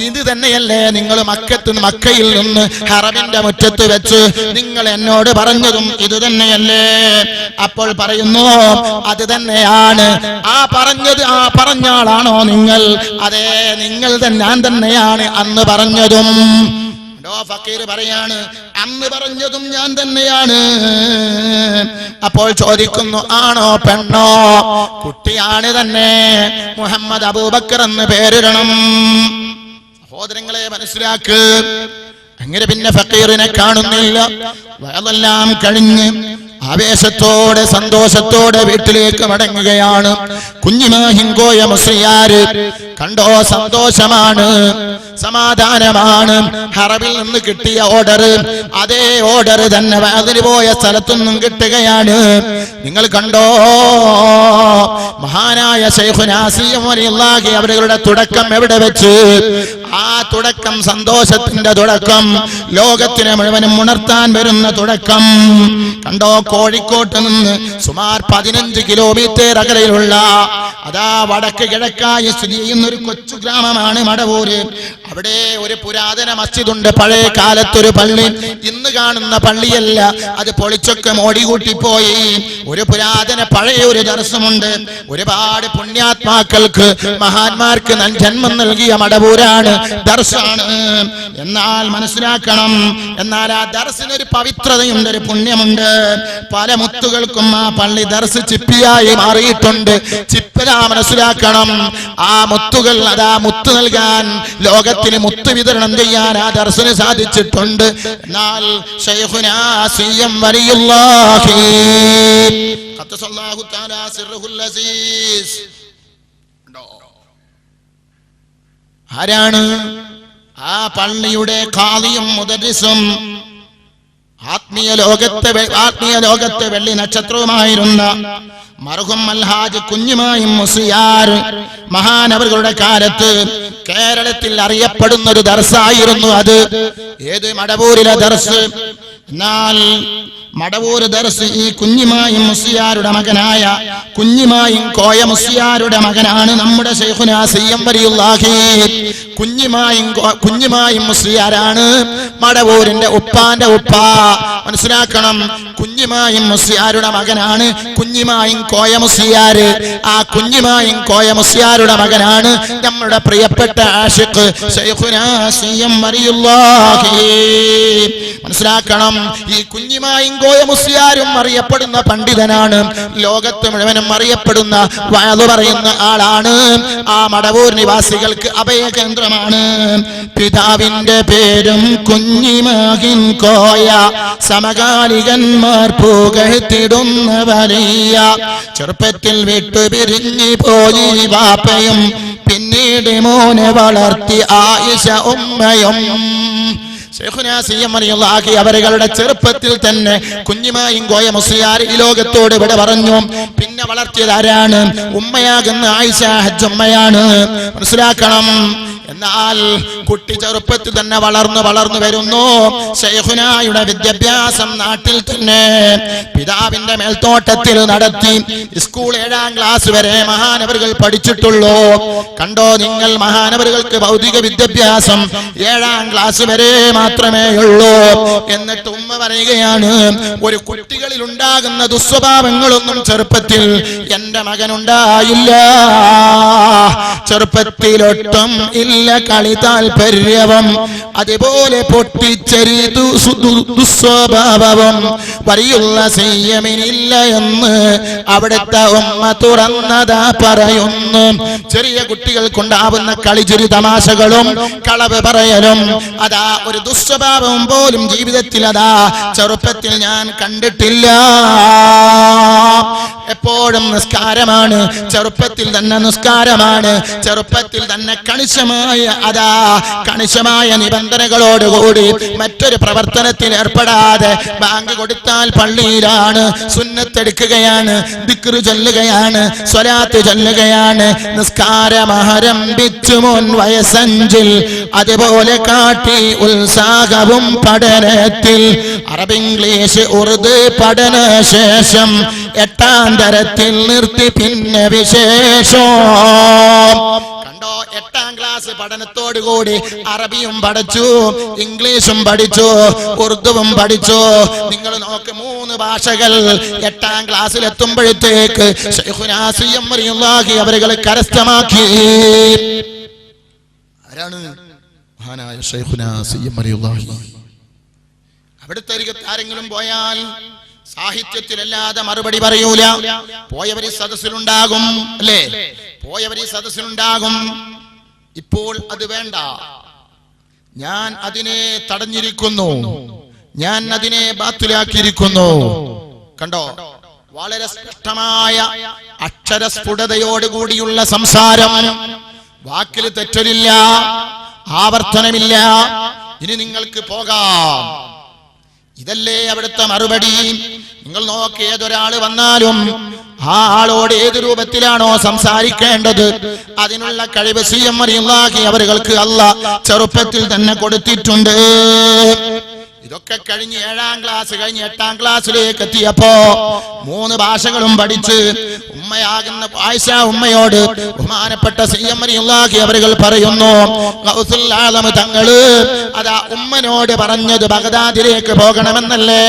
ഇത് തന്നെയല്ലേ നിങ്ങൾ മക്കയിൽ നിന്ന് ഹറമിന്റെ മുറ്റത്ത് വെച്ച് നിങ്ങൾ എന്നോട് പറഞ്ഞതും ഇത് തന്നെയല്ലേ? അപ്പോൾ പറയുന്നു, അത് തന്നെയാണ്. ആ പറഞ്ഞ ആളാണോ നിങ്ങൾ? അതെ, ഞാൻ തന്നെയാണ് അന്ന് പറഞ്ഞതും. ഫക്കീർ പറയാണ്, അന്ന് പറഞ്ഞതും ഞാൻ തന്നെയാണ്. അപ്പോൾ ചോദിക്കുന്നു, ആണോ പെണ്ണോ? കുട്ടിയാണ് തന്നെ. മുഹമ്മദ് അബൂബക്കർ എന്ന് പേരിടണം. സഹോദരങ്ങളെ മനസ്സിലാക്ക്. അങ്ങനെ പിന്നെ ഫക്കീറിനെ കാണുന്നില്ല. വയലെല്ലാം കഴിഞ്ഞ് ആവേശത്തോടെ സന്തോഷത്തോടെ വീട്ടിലേക്ക് മടങ്ങുകയാണ്. കുഞ്ഞിമാഹിങ്കോയ മുസ്ലിയാര് കണ്ടോ, സന്തോഷമാണ്, സമാധാനമാണ്. ഹറമിൽ നിന്ന് കിട്ടിയ ഓർഡർ, അതേ ഓർഡർ തന്നെ അതിന് പോയ സ്ഥലത്തുനിന്നും കിട്ടുകയാണ്. നിങ്ങൾ കണ്ടോ, മഹാനായ ശൈഖുനാ സിയം വലിയുള്ളാഹി അവരുടെ തുടക്കം എവിടെ വെച്ച്? ആ തുടക്കം സന്തോഷത്തിന്റെ തുടക്കം, ലോകത്തിനെ മുഴുവനും ഉണർത്താൻ വരുന്ന തുടക്കം. കണ്ടോ, കോഴിക്കോട്ട് നിന്ന് സുമാർ 15 കിലോമീറ്റർ അകലെയുള്ള അതാ വടക്ക് കിഴക്കായി സ്ഥിതി ചെയ്യുന്ന ഒരു കൊച്ചു ഗ്രാമമാണ് മടവൂര്. അവിടെ ഒരു പുരാതന മസ്ജിദുണ്ട്, പഴയ കാലത്തൊരു പള്ളി. ഇന്ന് കാണുന്ന പള്ളിയല്ല, അത് പൊളിച്ചൊക്കെ മോടികൂട്ടിപ്പോയി. ഒരു പുരാതന പഴയ ഒരു ദർശനമുണ്ട്. ഒരുപാട് പുണ്യാത്മാക്കൾക്ക്, മഹാന്മാർക്ക് ജന്മം നൽകിയ മടവൂരാണ്, ദർശാണ്. എന്നാൽ മനസ്സിലാക്കണം, എന്നാൽ ആ ദർശനൊരു പവിത്രതയുണ്ട്, ഒരു പുണ്യമുണ്ട്. പല മുത്തുകൾക്കും ആ പള്ളി ദർശ ചിപ്പിയായി മാറിയിട്ടുണ്ട്. ചിപ്പല മനസ്സിലാക്കണം, ആ മുത്തുകൾ, അതാ മുത്ത് നൽകാൻ, ലോകത്തിന് മുത്ത് വിതരണം ചെയ്യാൻ ആ ദർശന് സാധിച്ചിട്ടുണ്ട്. എന്നാൽ ശൈഖുനാ സിയം വലിയുള്ളാഹി ഖദ്ദസല്ലാഹു തആല സിർറുൽ അസീസ് ആരാണ്? ആ പള്ളിയുടെ ഖാദിയും മുദർരിസും ആത്മീയ ലോകത്തെ വെള്ളി നക്ഷത്രവുമായിരുന്ന മർഹൂം അൽഹാജ് കുഞ്ഞിമായും മുസ്ലിയാർ മഹാനവറുകളുടെ കാലത്ത് കേരളത്തിൽ അറിയപ്പെടുന്ന ഒരു ദർസായിരുന്നു അത്. ഏത്? മടവൂരിലെ ദർസ്. എന്നാൽ മടവൂര് ദർസ് ഈ കുഞ്ഞിമായും മുസ്ലിയാരുടെ മകനായ കുഞ്ഞിമായും കോയ മുസ്ലിയാരുടെ മകനാണ് നമ്മുടെ ശൈഖുനാ സിയം വലിയുള്ളാഹി. കുഞ്ഞിമായും മുസ്ലിയാരാണ് മടവൂരിന്റെ ഉപ്പാന്റെ ഉപ്പ. മനസ്സിലാക്കണം, കുഞ്ഞിമായും മുസ്ലിയാരുടെ മകനാണ് കുഞ്ഞിമായും കോയ മുസ്ലിയാര്. ആ കുഞ്ഞിമായും കോയ മുസ്ലിയാരുടെ മകനാണ് നമ്മുടെ പ്രിയപ്പെട്ട ആശിഖ് ശൈഖുനാ സിയം വലിയുള്ളാഹി. മനസ്സിലാക്കണം, ഈ കുഞ്ഞിമായും കോയ മുസ്ലിയാരും അറിയപ്പെടുന്ന പണ്ഡിതനാണ്, ലോകത്ത് മുഴുവനും അറിയപ്പെടുന്ന വഅദ് പറയുന്ന ആളാണ്. ആ മടവൂർ നിവാസികൾക്ക് അഭയകേന്ദ്രമാണ്. പിതാവിന്റെ പേരും കുഞ്ഞിമാഹിൻ കോയ, സമകാലികന്മാർ പുകഴ്ത്തിടുന്ന വലിയ. ചെറുപ്പത്തിൽ വിട്ടുപിരിഞ്ഞു പോയി വാപ്പയും, പിന്നീട് മോനെ വളർത്തി ആയിഷ ഉമ്മയും. ശൈഖുനാ സിയം വലിയുള്ളാഹി അവരുടെ ചെറുപ്പത്തിൽ തന്നെ കുഞ്ഞിമായും കോയ മുസ്ലിയാർ ഈ ലോകത്തോട് ഇവിടെ പറഞ്ഞു. പിന്നെ വളർത്തിയത് ആരാണ്? ഉമ്മയാകുന്ന ആയിഷ ഹജ്ജ് ഉമ്മയാണ്. മനസ്സിലാക്കണം. എന്നാൽ കുട്ടി ചെറുപ്പത്തിൽ തന്നെ വളർന്നു വരുന്നു. ശൈഖുനായുടെ വിദ്യാഭ്യാസം നാട്ടിൽ തന്നെ പിതാവിന്റെ മേൽത്തോട്ടത്തിൽ നടത്തി. സ്കൂൾ 7ാം ക്ലാസ് വരെ മഹാനവറുകൾ പഠിച്ചിട്ടുള്ളൂ. കണ്ടോ നിങ്ങൾ, മഹാനവറുകൾക്ക് ഭൗതിക വിദ്യാഭ്യാസം 7ാം ക്ലാസ് വരെ മാത്രമേ ഉള്ളൂ. എന്നിട്ട് ഉമ്മ പറയുകയാണ്, ഒരു കുട്ടികളിൽ ഉണ്ടാകുന്ന ദുസ്വഭാവങ്ങളൊന്നും ചെറുപ്പത്തിൽ എന്റെ മകനുണ്ടായില്ല. ചെറുപ്പത്തിലൊട്ടും ഇല്ല കളി താൽപര്യവും, അതുപോലെ പൊട്ടിച്ചെറി ദുസ്വഭാവവും വരിയുള്ള സിയമിനില്ല എന്ന് അവിടുത്തെ ഉമ്മ തുറന്നതാ പറയുന്നു. ചെറിയ കുട്ടികൾക്കുണ്ടാവുന്ന കളിചിരി തമാശകളും കളവ് പറയലും, അതാ ഒരു ദുസ്വഭാവവും പോലും ജീവിതത്തിൽ അതാ ചെറുപ്പത്തിൽ ഞാൻ കണ്ടിട്ടില്ല. എപ്പോഴും നിസ്കാരമാണ്, ചെറുപ്പത്തിൽ തന്നെ നിസ്കാരമാണ്, ചെറുപ്പത്തിൽ തന്നെ കണിശമായ നിബന്ധനകളോടുകൂടി മറ്റൊരു പ്രവർത്തനത്തിൽ ഏർപ്പെടാതെ ബാങ്ക് കൊടുത്താൽ പള്ളിയിലാണ്, സുന്നത്തെടുക്കുകയാണ്, ദിക്റ് ചൊല്ലുകയാണ്, സ്വലാത്ത് ചൊല്ലുകയാണ്. നിസ്കാരം ആരംഭിച്ചു മോൻ വയസ്സഞ്ചിൽ, അതുപോലെ കാട്ടി ഉത്സാഹവും പഠനത്തിൽ. അറബ്, ഇംഗ്ലീഷ്, ഉറുദു പഠന ശേഷം 8ാം തരത്തിൽ നിർത്തി പിന്നെ വിശേഷം. കണ്ടോ, 8ാം ക്ലാസ് പഠനത്തോടുകൂടി അറബിയും പഠിച്ചു, ഇംഗ്ലീഷും പഠിച്ചു, ഉറുദുവും പഠിച്ചു. നിങ്ങൾ നോക്ക്, 3 ഭാഷകൾ 8ാം ക്ലാസ്സിൽ എത്തുമ്പോഴത്തേക്ക് ശൈഖുനാ സിയം വലിയുള്ളാഹി അവരുകൾ കരസ്ഥമാക്കി. ആരാണ്? മഹാനായ ശൈഖുനാ സിയം വലിയുള്ളാഹി. അവിടുത്തെ അരികത്ത് ആരെങ്കിലും പോയാൽ സാഹിത്യത്തിലല്ലാതെ മറുപടി പറയൂല. പോയവരി സദസ്സിലുണ്ടാകും, അല്ലേ? പോയവരി സദസ്സിലുണ്ടാകും. ഇപ്പോൾ അത് വേണ്ട, ഞാൻ അതിനെ തടഞ്ഞിരിക്കുന്നു, ഞാൻ അതിനെ ബാത്തിലാക്കിയിരിക്കുന്നു. കണ്ടോ, വളരെ സ്പഷ്ടമായ അക്ഷരസ്ഫുടതയോടുകൂടിയുള്ള സംസാരം, വാക്കിൽ തെറ്റലില്ല, ആവർത്തനമില്ല. ഇനി നിങ്ങൾക്ക് പോകാം. ഇതല്ലേ അവിടുത്തെ മറുപടി. നിങ്ങൾ നോക്കി, ഏതൊരാള് വന്നാലും ആ ആളോട് ഏത് രൂപത്തിലാണോ സംസാരിക്കേണ്ടത് അതിനുള്ള കഴിവ് സിഎം റളിയല്ലാഹു അവർക്ക് അല്ലാഹ് ചെറുപ്പത്തിൽ തന്നെ കൊടുത്തിട്ടുണ്ട്. ഇതൊക്കെ കഴിഞ്ഞ് 7ാം ക്ലാസ് കഴിഞ്ഞ് 8ാം ക്ലാസ്സിലേക്ക് എത്തിയപ്പോ 3 ഭാഷകളും പഠിച്ച് ഉമ്മയാകുന്ന ആയിഷ ഉമ്മയോട് ബഹുമാനപ്പെട്ട സിഎം റളിയല്ലാഹു അവർ പറയുന്നു, ഗൗസുൽ ആലം തങ്ങള് അതാ ഉമ്മനോട് പറഞ്ഞത് ബഗ്ദാദിലേക്ക് പോകണമെന്നല്ലേ.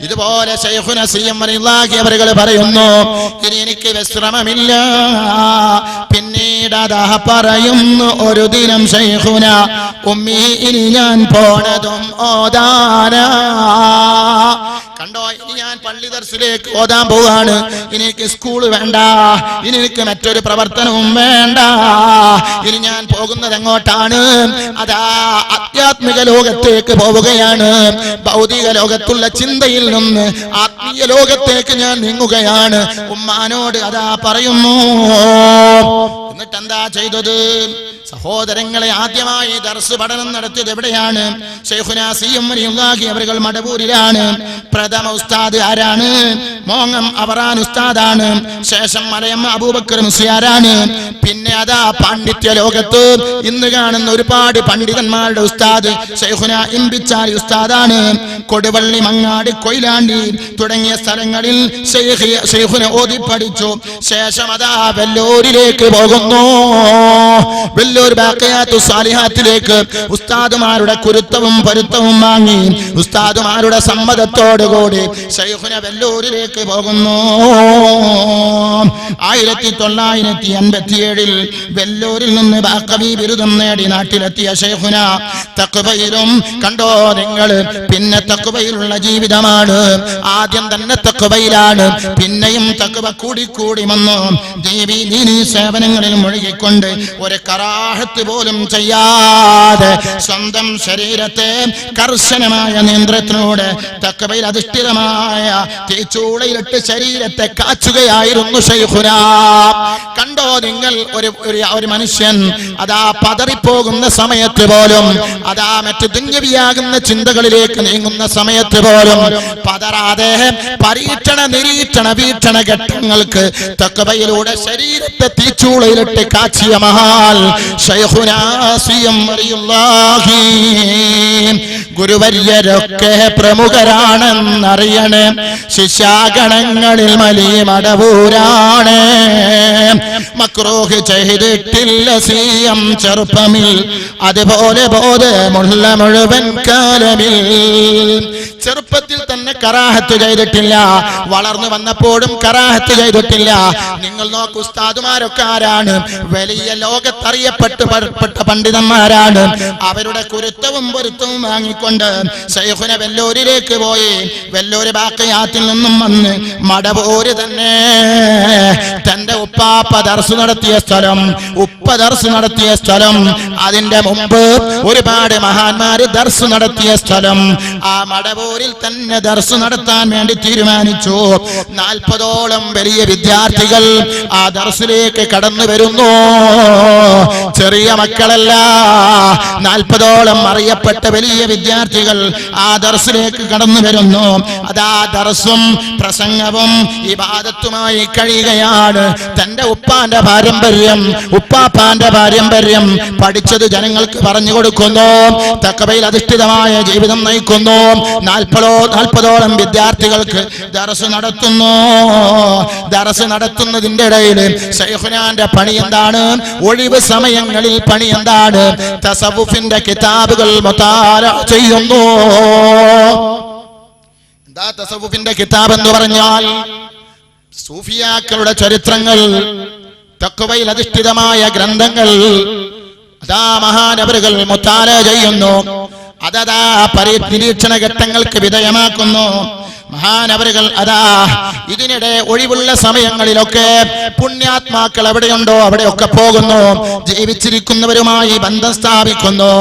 ഇതുപോലെ ശൈഖുന സിഎം റളിയല്ലാഹു അവർ പറയുന്നു, ഇനി എനിക്ക് വിശ്രമമില്ല. പിന്നീട് അതാ പറയുന്നു, ഒരു ദിനം ശൈഖുന ഉമ്മി ഇനി ഞാൻ പോണതും ഓതാനാ. കണ്ടോ, ഇനി ഞാൻ പള്ളി ദർസിലേക്ക് ഓതാൻ പോവാണ്. ഇനി എനിക്ക് സ്കൂൾ വേണ്ട, ഇനി എനിക്ക് മറ്റൊരു പ്രവർത്തനവും വേണ്ട. ഇനി ഞാൻ പോകുന്നത് എങ്ങോട്ടാണ്? അതാ ആധ്യാത്മിക ലോകത്തേക്ക് പോവുകയാണ്. ഭൗതിക ലോകത്തുള്ള ചിന്തയിൽ നിന്ന് ആത്മീയ ലോകത്തേക്ക് ഞാൻ നീങ്ങുകയാണ്. ഉമ്മാനോട് അതാ പറയുന്നു. എന്നിട്ട് എന്താ ചെയ്തത്? സഹോദരങ്ങളെ, ആദ്യമായി ദർസ് പഠനം നടത്തിയത് എവിടെയാണ്? ശൈഖുനാ സിഎം റളിയല്ലാഹു അവർ മടവൂരിലാണ്. പ്രഥമ ഉസ്താദ് ആരാണ്? മോങ്ങം അവറാൻ ഉസ്താദാണ്. ശേഷം മലയമ്മ അബൂബക്കർ മുസ്ലിയാരാണ്. പിന്നെ അതാ പാണ്ഡിത്യ ലോകത്ത് ഇന്ന് കാണുന്ന ഒരുപാട് പണ്ഡിതന്മാരുടെ ഉസ്താദ് ശൈഖുനാ ഇംബിച്ചാലി ഉസ്താദാണ്. കൊടുവള്ളി, മങ്ങാട്, കൊയിലാണ്ടി തുടങ്ങിയ സ്ഥലങ്ങളിൽ ശൈഖുന ഓതി പഠിച്ചു. ശേഷം അതാ വെല്ലൂരിലേക്ക് പോകുന്നു. വെല്ലൂർ ബാഖിയാത്തു സാലിഹാത്തിലേക്ക് ഉസ്താദുമാരുടെ കുരുത്തവും പൊരുത്തവും വാങ്ങി ഉസ്താദുമാരുടെ സമ്മതത്തോടുകൂടി ശൈഖുന വെല്ലൂരിലേക്ക് പോകുന്നു. 1987 വെല്ലൂരിൽ നിന്ന് ബാഖവി ബിരുദം നേടി നാട്ടിലെത്തിയ ശൈഖുന തഖ്വയിലും കണ്ടോ നിങ്ങൾ, പിന്നെ തഖ്വയിലുള്ള ജീവിതമാണ്. ആദ്യം തന്നെ തഖ്വയിലാണ്, പിന്നെയും തഖ്വ കൂടി വന്നു. ദീനീ സേവനങ്ങളിൽ മുഴുകിക്കൊണ്ട് ഒരു കറാഹത്ത് പോലും ചെയ്യാതെ സ്വന്തം ശരീരത്തെ കർശനമായ നിയന്ത്രണത്തിലൂടെ തഖ്വയിൽ അധിഷ്ഠിതമായ തീച്ചൂളയിലിട്ട് ശരീരത്തെ കാച്ചുകയായിരുന്നു ശൈഖുന. കണ്ടോ നിങ്ങൾ, ഒരു മനുഷ്യൻ അതാ പതറിപ്പോകുന്ന സമയത്ത് പോലും, അതാ മറ്റ് ദുന്യവിയാകുന്ന ചിന്തകളിലേക്ക് നീങ്ങുന്ന സമയത്ത് പോലും പതറാതെ പരീക്ഷണ നിരീക്ഷണ വീക്ഷണ ഘട്ടങ്ങൾക്ക് തഖ്വയിലൂടെ ശരീരത്തെ തീച്ചൂളയിലിട്ട് കാച്ചിയ മഹാൽ ശൈഖുനാ സിഎം റളിയല്ലാഹു. ഗുരുവര്യരൊക്കെ പ്രമുഖരാണെന്നറിയണേ, ശിഷ്യാഗണങ്ങളിൽ മലി മടവൂരാണ്. മക്രൂഹ് ചെയ്തിട്ടില്ല സിഎം ചെറുപ്പമിൽ, അതുപോലെ ബോധമുള്ള മുഴുവൻ കാലമിൽ. ചെറുപ്പത്തിൽ തന്നെ കറാഹത്ത് ചെയ്തിട്ടില്ല, വളർന്നു വന്നപ്പോഴും കറാഹത്ത് ചെയ്തിട്ടില്ല. നിങ്ങൾ നോക്കൂ, ഉസ്താദുമാരൊക്കെ ആരാണ്? വലിയ ലോകത്തറിയപ്പെട്ട പണ്ഡിതന്മാരാണ്. അവരുടെ കുരുത്തവും പൊരുത്തവും വാങ്ങിക്കൊണ്ട് ശൈഖുന വെല്ലൂരിലേക്ക് പോയി. വെല്ലൂര് ബാഖിയാത്തിൽ നിന്നും വന്ന് മടവൂര് തന്നെ തന്റെ ഉപ്പാപ്പ ദർസ് നടത്തിയ സ്ഥലം, ഉപ്പ ദർസ് നടത്തിയ സ്ഥലം, അതിന്റെ മുമ്പ് ഒരുപാട് മഹാന്മാര് ദർസ് നടത്തിയ സ്ഥലം, ആ മടവൂരിൽ തന്നെ ദർസ് നടത്താൻ വേണ്ടി തീരുമാനിച്ചു. 40ഓളം വലിയ വിദ്യാർത്ഥികൾ ആ ദർസിലേക്ക് കടന്നു വരുന്നു. ചെറിയ മക്കളല്ല, 40ഓളം അറിയപ്പെട്ട വലിയ വിദ്യാർത്ഥികൾ ആ ദർസിലേക്ക് കടന്നു വരുന്നു. അതാ ദർസും പ്രസംഗവും ഇബാദത്തുമായി കഴിയുകയാണ്. തന്റെ ഉപ്പാന്റെ പാരമ്പര്യം, ഉപ്പാപ്പാന്റെ പാരമ്പര്യം പഠിച്ചത് ജനങ്ങൾക്ക് പറഞ്ഞു കൊടുക്കുന്നു. തഖ്വയിൽ അധിഷ്ഠിതമായ ജീവിതം നയിക്കുന്നു. 40ഓളം വിദ്യാർത്ഥികൾക്ക് ദർസ് നടത്തുന്നു. ദർസ് നടത്തുന്നതിന്റെ ഇടയിൽ ശൈഖുനാന്റെ പണി എന്താണ്? ഒഴിവ് സമയങ്ങളിൽ പണി എന്താണ്? തസവുഫിന്റെ കിതാബുകൾ മുതാല ചെയ്യുന്നു. എന്താ തസവുഫിന്റെ കിതാബ് എന്ന് പറഞ്ഞാൽ? സൂഫിയാക്കളുടെ ചരിത്രങ്ങൾ, തഖ്വയിൽ അധിഷ്ഠിതമായ ഗ്രന്ഥങ്ങൾ അതാ മഹാനവറുകൾ മുതാല ചെയ്യുന്നു. അതതാ നിരീക്ഷണ ഘട്ടങ്ങൾക്ക് വിധേയമാക്കുന്നു മഹാനവറുകൾ. അതാ ഇതിനിടെ ഒഴിവുള്ള സമയങ്ങളിലൊക്കെ പുണ്യാത്മാക്കൾ എവിടെയുണ്ടോ അവിടെയൊക്കെ പോകുന്നു. ജീവിച്ചിരിക്കുന്നവരുമായി ബന്ധം സ്ഥാപിക്കുന്നു.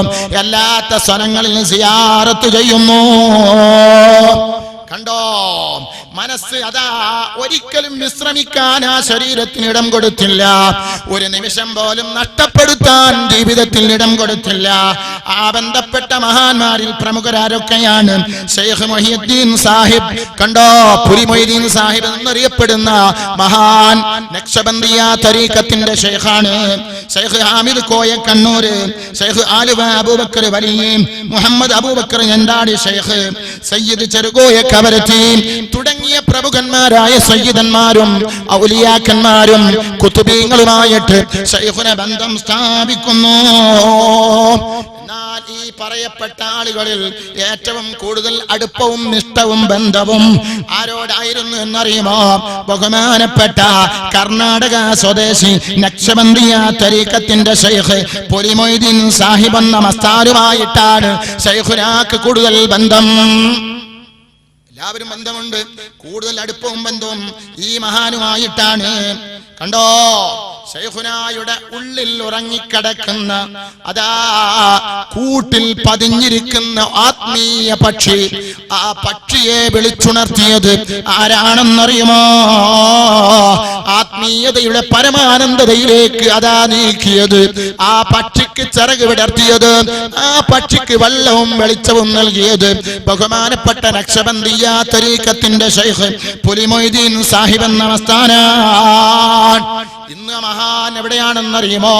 എല്ലാത്ത സ്ഥലങ്ങളിൽ സിയാറത്ത് ചെയ്യുന്നു. കണ്ടോ, മനസ്സ് അതാ ഒരിക്കലും വിശ്രമിക്കാൻ ആ ശരീരത്തിന് ഇടം കൊടുത്തില്ല. ഒരു നിമിഷം പോലും നഷ്ടപ്പെടുത്താൻ ജീവിതത്തിൽ ഇടം കൊടുത്തില്ല. ആ ബന്ധപ്പെട്ട മഹാന്മാരിൽ പ്രമുഖരാരൊക്കെയാണ്? ശൈഖ് മുഹിയുദ്ദീൻ സാഹിബ്, കണ്ടോ, പുരി മൊയ്തീൻ സാഹിബ് എന്നറിയപ്പെടുന്ന മഹാൻ നക്ഷബന്ദിയ തരീഖത്തിന്റെ ശൈഖാണ്. ശൈഖ് ഹാമിദ് കോയ കണ്ണൂര്, ശൈഖ് ആലുവ അബൂബക്കർ വലി, മുഹമ്മദ് അബൂബക്കർ ഞണ്ടാടി ശൈഖ്, സയ്യിദ് ചെറുകോയ കവരത്തി തുടങ്ങിയ പ്രമുഖന്മാരായ സയ്യിദന്മാരും ഔലിയാക്കന്മാരും കുതുബീങ്ങളുമായിട്ട് ശൈഖുന ബന്ധം സ്ഥാപിക്കുന്നു. എന്നാൽ ഈ പറയപ്പെട്ട ആളുകളിൽ ഏറ്റവും കൂടുതൽ അടുപ്പവും നിഷ്ഠവും ബന്ധവും ആരോടായിരുന്നു എന്നറിയുമോ? ബഹുമാനപ്പെട്ട കർണാടക സ്വദേശി നക്ഷബന്ദിയ തരീഖത്തിന്റെ ശൈഖ് പുരി മൊയ്തീൻ സാഹിബ് എന്ന മസ്താനുമായിട്ടാണ് ശൈഖുനാക്ക് കൂടുതൽ ബന്ധം. എല്ലാവരും ബന്ധമുണ്ട്, കൂടുതൽ അടുപ്പവും ബന്ധവും ഈ മഹാനുമായിട്ടാണ്. കണ്ടോ, ശൈഖുനായുടെ ഉള്ളിൽ ഉറങ്ങിക്കിടക്കുന്ന അതാ കൂട്ടിൽ പതിഞ്ഞിരിക്കുന്ന ആത്മീയ പക്ഷി, ആ പക്ഷിയെ വിളിച്ചുണർത്തിയത് ആരാണെന്നറിയുമോ? ആത്മീയതയുടെ പരമാനന്ദതയിലേക്ക് അതാ നീക്കിയത്, ആ പക്ഷിക്ക് ചിറക് വിടർത്തിയത്, ആ പക്ഷിക്ക് വെള്ളവും വെളിച്ചവും നൽകിയത് ബഹുമാനപ്പെട്ട നക്ഷബന്ദിയ തരീഖത്തിന്റെ ശൈഖ് പുരി മൊയ്തീൻ സാഹിബ് എന്ന മസ്താനാണ്. ഇന്ന് മഹാൻ എവിടെയാണെന്നറിയുമോ?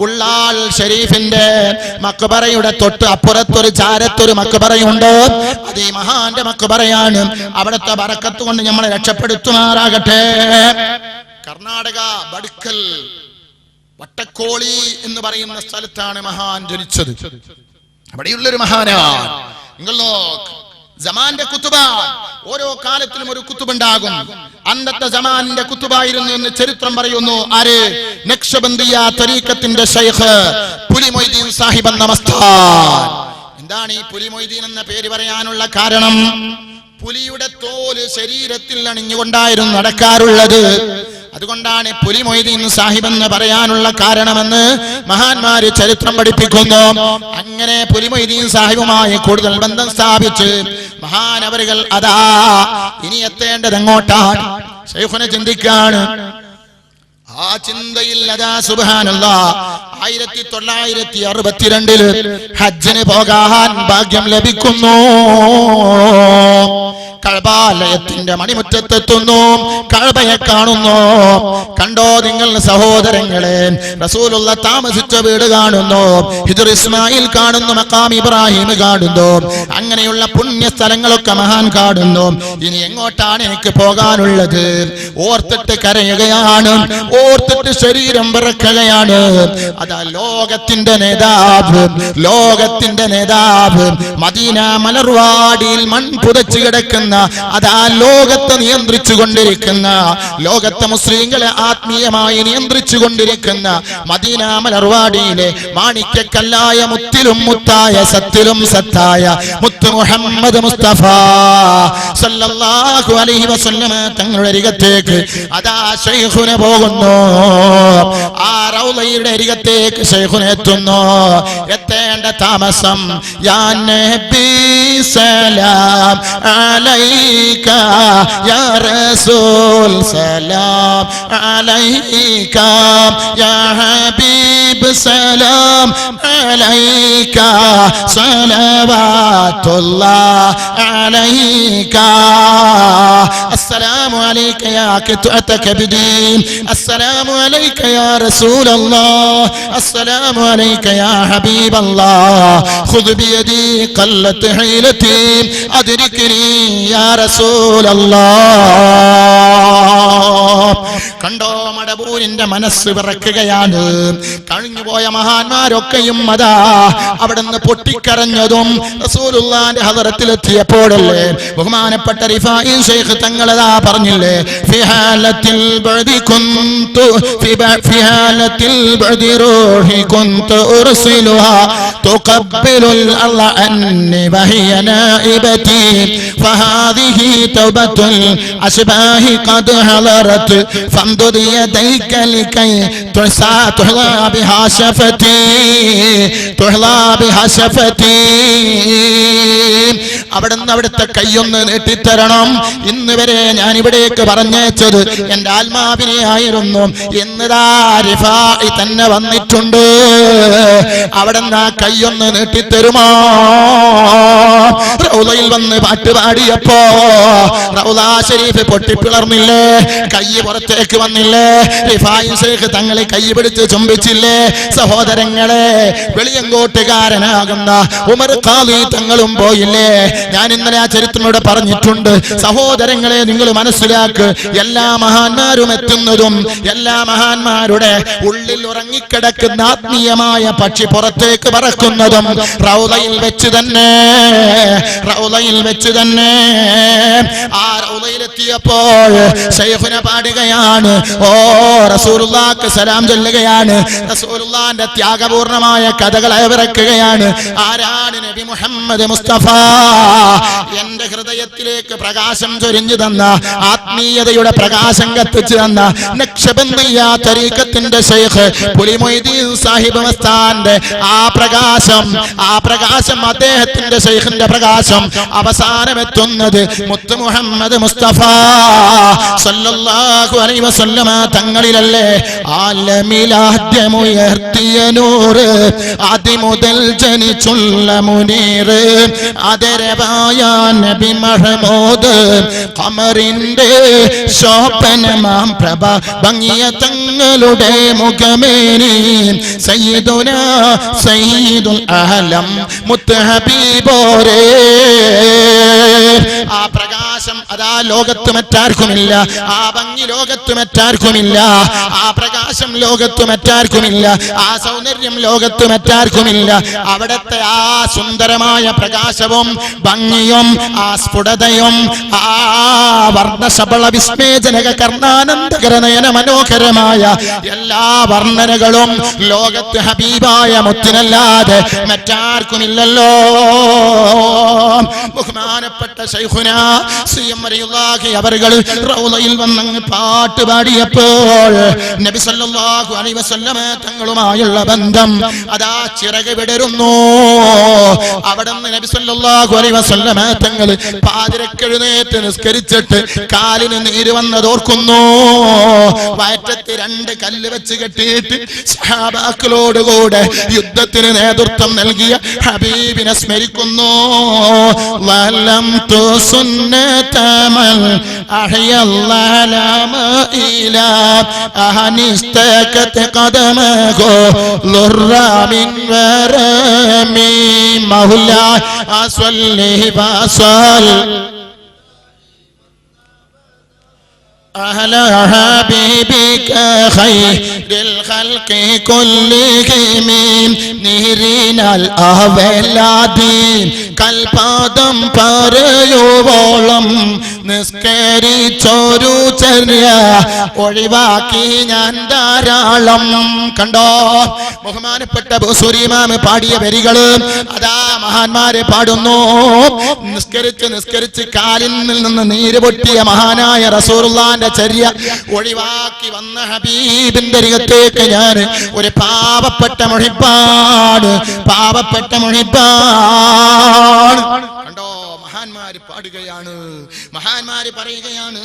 ഉള്ളാൽ ഷരീഫിന്റെ മക്ബറയുടെ തൊട്ട് അപ്പുറത്തൊരു ചാരത്തൊരു മക്ബറയുണ്ട്. അത് ഈ മഹാന്റെ മക്ബറയാണ്. അവിടുത്തെ ബറക്കത്ത് കൊണ്ട് നമ്മളെ രക്ഷപ്പെടുത്തുമാറാകട്ടെ. കർണാടക ബഡ്കൽ വട്ടക്കോളി എന്ന് പറയുന്ന സ്ഥലത്താണ് മഹാൻ ജനിച്ചത്. അവിടെയുള്ളൊരു മഹാനാണ്. നിങ്ങൾ നോക്ക്, ജമാന്റെ കുത്തുബ, ഓരോ കാലത്തിലും ഒരു കുത്തുബുണ്ടാകും. അന്നത്തെ ജമാന്റെ കുത്തുബായിരുന്നു എന്ന് ചരിത്രം പറയുന്നു. ആര്? നക്ഷബന്ദിയ തരീഖത്തിന്റെ ശൈഖ് പുരി മൊയ്തീൻ സാഹിബ് എന്ന മസ്താൻ. എന്താണ് ഈ പുരി മൊയ്തീൻ എന്ന പേര് പറയാനുള്ള കാരണം? പുലിയുടെ തോല് ശരീരത്തിൽ അണിഞ്ഞുകൊണ്ടായിരുന്നു നടക്കാറുള്ളത്. അതുകൊണ്ടാണ് പുരി മൊയ്തീൻ സാഹിബ് എന്ന് പറയാനുള്ള കാരണമെന്ന് മഹാന്മാര് ചരിത്രം പഠിപ്പിക്കുന്നു. അങ്ങനെ പുരി മൊയ്തീൻ സാഹിബുമായി കൂടുതൽ ബന്ധം സ്ഥാപിച്ച് മഹാനവറുകൾ അതാ ഇനി എത്തേണ്ടത് എങ്ങോട്ടാണ്? ശൈഖുനെ ചിന്തിക്കാണ്. ആ ചിന്തയിൽ അതാ സുബ്ഹാനല്ലാഹ് 1962 ഹജ്ജിന് പോകാൻ ഭാഗ്യം ലഭിക്കുന്നു. കഅബാലയത്തിന്റെ മണിമുറ്റത്തെത്തുന്നു, കഅബയെ കാണുന്നു. കണ്ടോ നിങ്ങൾ സഹോദരങ്ങളെ, റസൂലുള്ള താമസിച്ച വീട് കാണുന്നു, ഹിജ്ർ ഇസ്മായിൽ കാണുന്നു, മഖാം ഇബ്രാഹിം കാണുന്നു. അങ്ങനെയുള്ള പുണ്യ സ്ഥലങ്ങളൊക്കെ മഹാൻ കാണുന്നു. ഇനി എങ്ങോട്ടാണ് എനിക്ക് പോകാനുള്ളത്? ഓർത്തിട്ട് കരയുകയാണ്, ഓർത്തിട്ട് ശരീരം വിറക്കുകയാണ്. അതാ ലോകത്തിന്റെ നേതാവ്, ലോകത്തിന്റെ നേതാവ്, മദീന മലർവാടിയിൽ മൺപുതച്ച് കിടക്കുന്ന, അതാ ലോകത്തെ നിയന്ത്രിച്ചു കൊണ്ടിരിക്കുന്ന, ലോകത്തെ മുസ്ലിങ്ങളെ ആത്മീയമായി നിയന്ത്രിച്ചു കൊണ്ടിരിക്കുന്ന മദീന മലർവാടിയിലെ മാണിക്യക്കല്ലായ മുത്തിലും മുത്തായ സത്തിലും സത്തായ മുത്ത് മുഹമ്മദ് മുസ്തഫ സല്ലല്ലാഹു അലൈഹി വസല്ലമ തങ്ങളുടെ അരികത്തേക്ക് അതാ ശൈഖുനെ പോകുന്നു. ആ റൗളയുടെ അരികത്തേക്ക് ശൈഖുനെ എത്തുന്നു. എത്തേണ്ട താമസം യാ നബി സലാം അലൈക യാ റസൂൽ സലാം അലൈക യാ ഹബീബ് സലാം അലൈക സലവാത്തുല്ലാഹ് അലൈക السلام عليك يا قطعة كبدي السلام عليك يا رسول الله السلام عليك يا حبيب الله خذ بيدي قلت حيلتي أدركني يا رسول الله കണ്ടോ മടബൂരിന്റെ മനസ്സ് വിറക്കുകയാണ്. കഴിഞ്ഞുപോയ മഹാന്മാരൊക്കെയും അതാ അവിടുന്ന് പൊട്ടിക്കരഞ്ഞതും റസൂലുള്ളാഹിന്റെ ഹദറത്തിലെത്തിയപ്പോഴല്ലേ ബഹുമാനപ്പെട്ട റിഫായി ശൈഖ് തങ്ങളതാ പറഞ്ഞില്ലേ, ഫിഹാലത്തിൽ ബഅദി കുന്തു ഫിഹാലത്തിൽ ബഅദി റൂഹി കുന്തു ഉർസിലുഹാ തുഖബ്ബിലുൽ അർള അന്നി വഹിയ നായിബതി ഫഹാദിഹി തൗബത്തുൽ അശ്ബാഹി ഖദ് ഹളറത് فامدد يديك لكي تحظى بها شفتي تحظى ബിഹശഫതി, അവിടുന്ന് അവിടുത്തെ കൈയൊന്ന് നീട്ടിത്തരണം. ഇന്ന് വരെ ഞാൻ ഇവിടേക്ക് പറഞ്ഞേച്ചത് എന്റെ ആത്മാവിനെ ആയിരുന്നു. ഇന്നതാ റിഫാഇ തന്നെ വന്നിട്ടുണ്ട്. അവിടുന്ന് ആ കൈയൊന്ന് നീട്ടിത്തരുമോ? റൗളയിൽ വന്ന് പാട്ട് പാടിയപ്പോ റൗളാ ശരീഫ് പൊട്ടിപ്പിളർന്നില്ലേ? കൈ പുറത്തേക്ക് വന്നില്ലേ? റിഫായി ശൈഖ് തങ്ങളെ കൈ പിടിച്ച് ചുംബിച്ചില്ലേ? സഹോദരങ്ങളെ, വെളിയങ്കോട്ടുകാരനാകുന്ന ഉമർ ഖാദി തങ്ങളും പോയില്ലേ? ഞാൻ ഇന്നലെ ആ ചരിത്രത്തിലൂടെ പറഞ്ഞിട്ടുണ്ട്. സഹോദരങ്ങളെ, നിങ്ങൾ മനസ്സിലാക്ക്, എല്ലാ മഹാന്മാരും എത്തുന്നതും എല്ലാ മഹാന്മാരുടെ ഉള്ളിൽ ഉറങ്ങിക്കിടക്കുന്ന ആത്മീയമായ പക്ഷി പുറത്തേക്ക് പറക്കുന്നതും റൗളയിൽ വെച്ച് തന്നെ. റൗളയിൽ വെച്ച് തന്നെ. ആ റൗളയിലെത്തിയപ്പോൾ ശൈഖുന പാടുകയാണ്, ഓ റസൂലുള്ളാഹിക്ക് സലാം ചൊല്ലുകയാണ്. റസൂലുള്ളാഹിന്റെ ത്യാഗപൂർണമായ കഥകൾ അയവിറക്കുകയാണ്. ആരാണ്? നബി മുഹമ്മദ് മുസ്തഫ. എന്റെ ഹൃദയത്തിലേക്ക് പ്രകാശം ചൊരിഞ്ഞു തന്ന, ആത്മീയതയുടെ പ്രകാശം കത്തിച്ചു തന്ന നക്ഷബന്ദിയ തരീഖത്തിന്റെ ശൈഖ് പുലിമൊയ്തീൻ സാഹിബ് മസ്താന്റെ ആ പ്രകാശം അദ്ദേഹത്തിന്റെ ശൈഖിന്റെ പ്രകാശം അവസാനമെത്തുന്നത് മുത്ത് മുഹമ്മദ് മുസ്തഫ സല്ലല്ലാഹു അലൈഹി വസല്ലമ തങ്ങളിലല്ലേ? ആലമിലാദ്യമുയർത്തിയ നൂറ്, അതിമുതൽ ജനിച്ചുള്ള മുനീർ, ആദരവായ നബി മഹ്മൂദ്, ഖമറിന്റെ ശോഭനമാം പ്രഭ ഭംഗിയ തങ്ങളുടെ മുഖമേനി, സയ്യിദുനാ സയ്യിദുൽ അഹലം മുത്ത് ഹബീബോരേ. ആ പ്രകാശം അതാ ലോകത്ത് മറ്റാർക്കുമില്ല. ആ ഭംഗി ലോകത്ത് മറ്റാർക്കുമില്ല. ആ പ്രകാശം ലോകത്ത് മറ്റാർക്കുമില്ല. ആ സൗന്ദര്യം ലോകത്ത് മറ്റാർക്കുമില്ല. അവിടത്തെ ആ സുന്ദരമായ പ്രകാശവും ഭംഗിയും ആ സ്ഫുടതയും ആ വർണ്ണശബള വിസ്മേജനക കർണാനന്ദകര നയന മനോഹരമായ എല്ലാ വർണ്ണനകളും ലോകത്ത് ഹബീബായ മുത്തിനല്ലാതെ മറ്റാർക്കുമില്ലല്ലോ. ബഹുമാനപ്പെട്ട ശൈഖുന സിയം റളിയല്ലാഹു അവർകൾ റൗളയിൽ വന്നങ്ങ് പാട്ട് പാടിയപ്പോൾ നബി സല്ലല്ലാഹു അലൈഹി വസല്ലമ തങ്ങളുമായുള്ള ബന്ധം അതാ ചിറക് വിടരുന്നു. അവിടുന്ന് നബി സല്ലല്ലാഹു അലൈഹി വസല്ലമ തങ്ങൾ പാതിരക്കെഴുന്നേറ്റ് നിസ്കരിച്ചിട്ട് കാലിന് നീര് വന്നതോർക്കുന്നു. വയറ്റത്ത് 2 കല്ല് വെച്ച് കെട്ടിയിട്ട് സഹാബാക്കളോടുകൂടെ യുദ്ധത്തിന് നേതൃത്വം നൽകിയ ഹബീബിനെ സ്മരിക്കുന്നു. വലം തു സുന്നതമൽ അഹ്യല്ലാഹു ഇലാ അഹനിസ്തകത ഖദമഹു ലുറാമിൻ വറമി മൗലാ അസ്വല്ലി വസൽ أهل حبيبك خير الخلق كلهم نهرين الأولادين കൽപാദം പറയുവോളം നിസ്കരിച്ചൊരു ചര്യ ഒഴിവാക്കി ഞാൻ ധാരാളം. കണ്ടോ ബഹുമാനപ്പെട്ട ബുസൂരി ഇമാം പാടിയ വരികള് അതാ മഹാന്മാരെ പാടുന്നു. നിസ്കരിച്ച് കാലിൽ നിന്ന് നീര് പൊട്ടിയ മഹാനായ റസൂലുള്ളാഹിന്റെ ചര്യ ഒഴിവാക്കി വന്ന ഹബീബിന്റെ അരികത്തേക്ക് ഞാൻ ഒരു പാവപ്പെട്ട മുഹിബ്ബാണ്. കണ്ടോ മഹാന്മാര് പാടുകയാണ്, മഹാന്മാര് പറയുകയാണ്.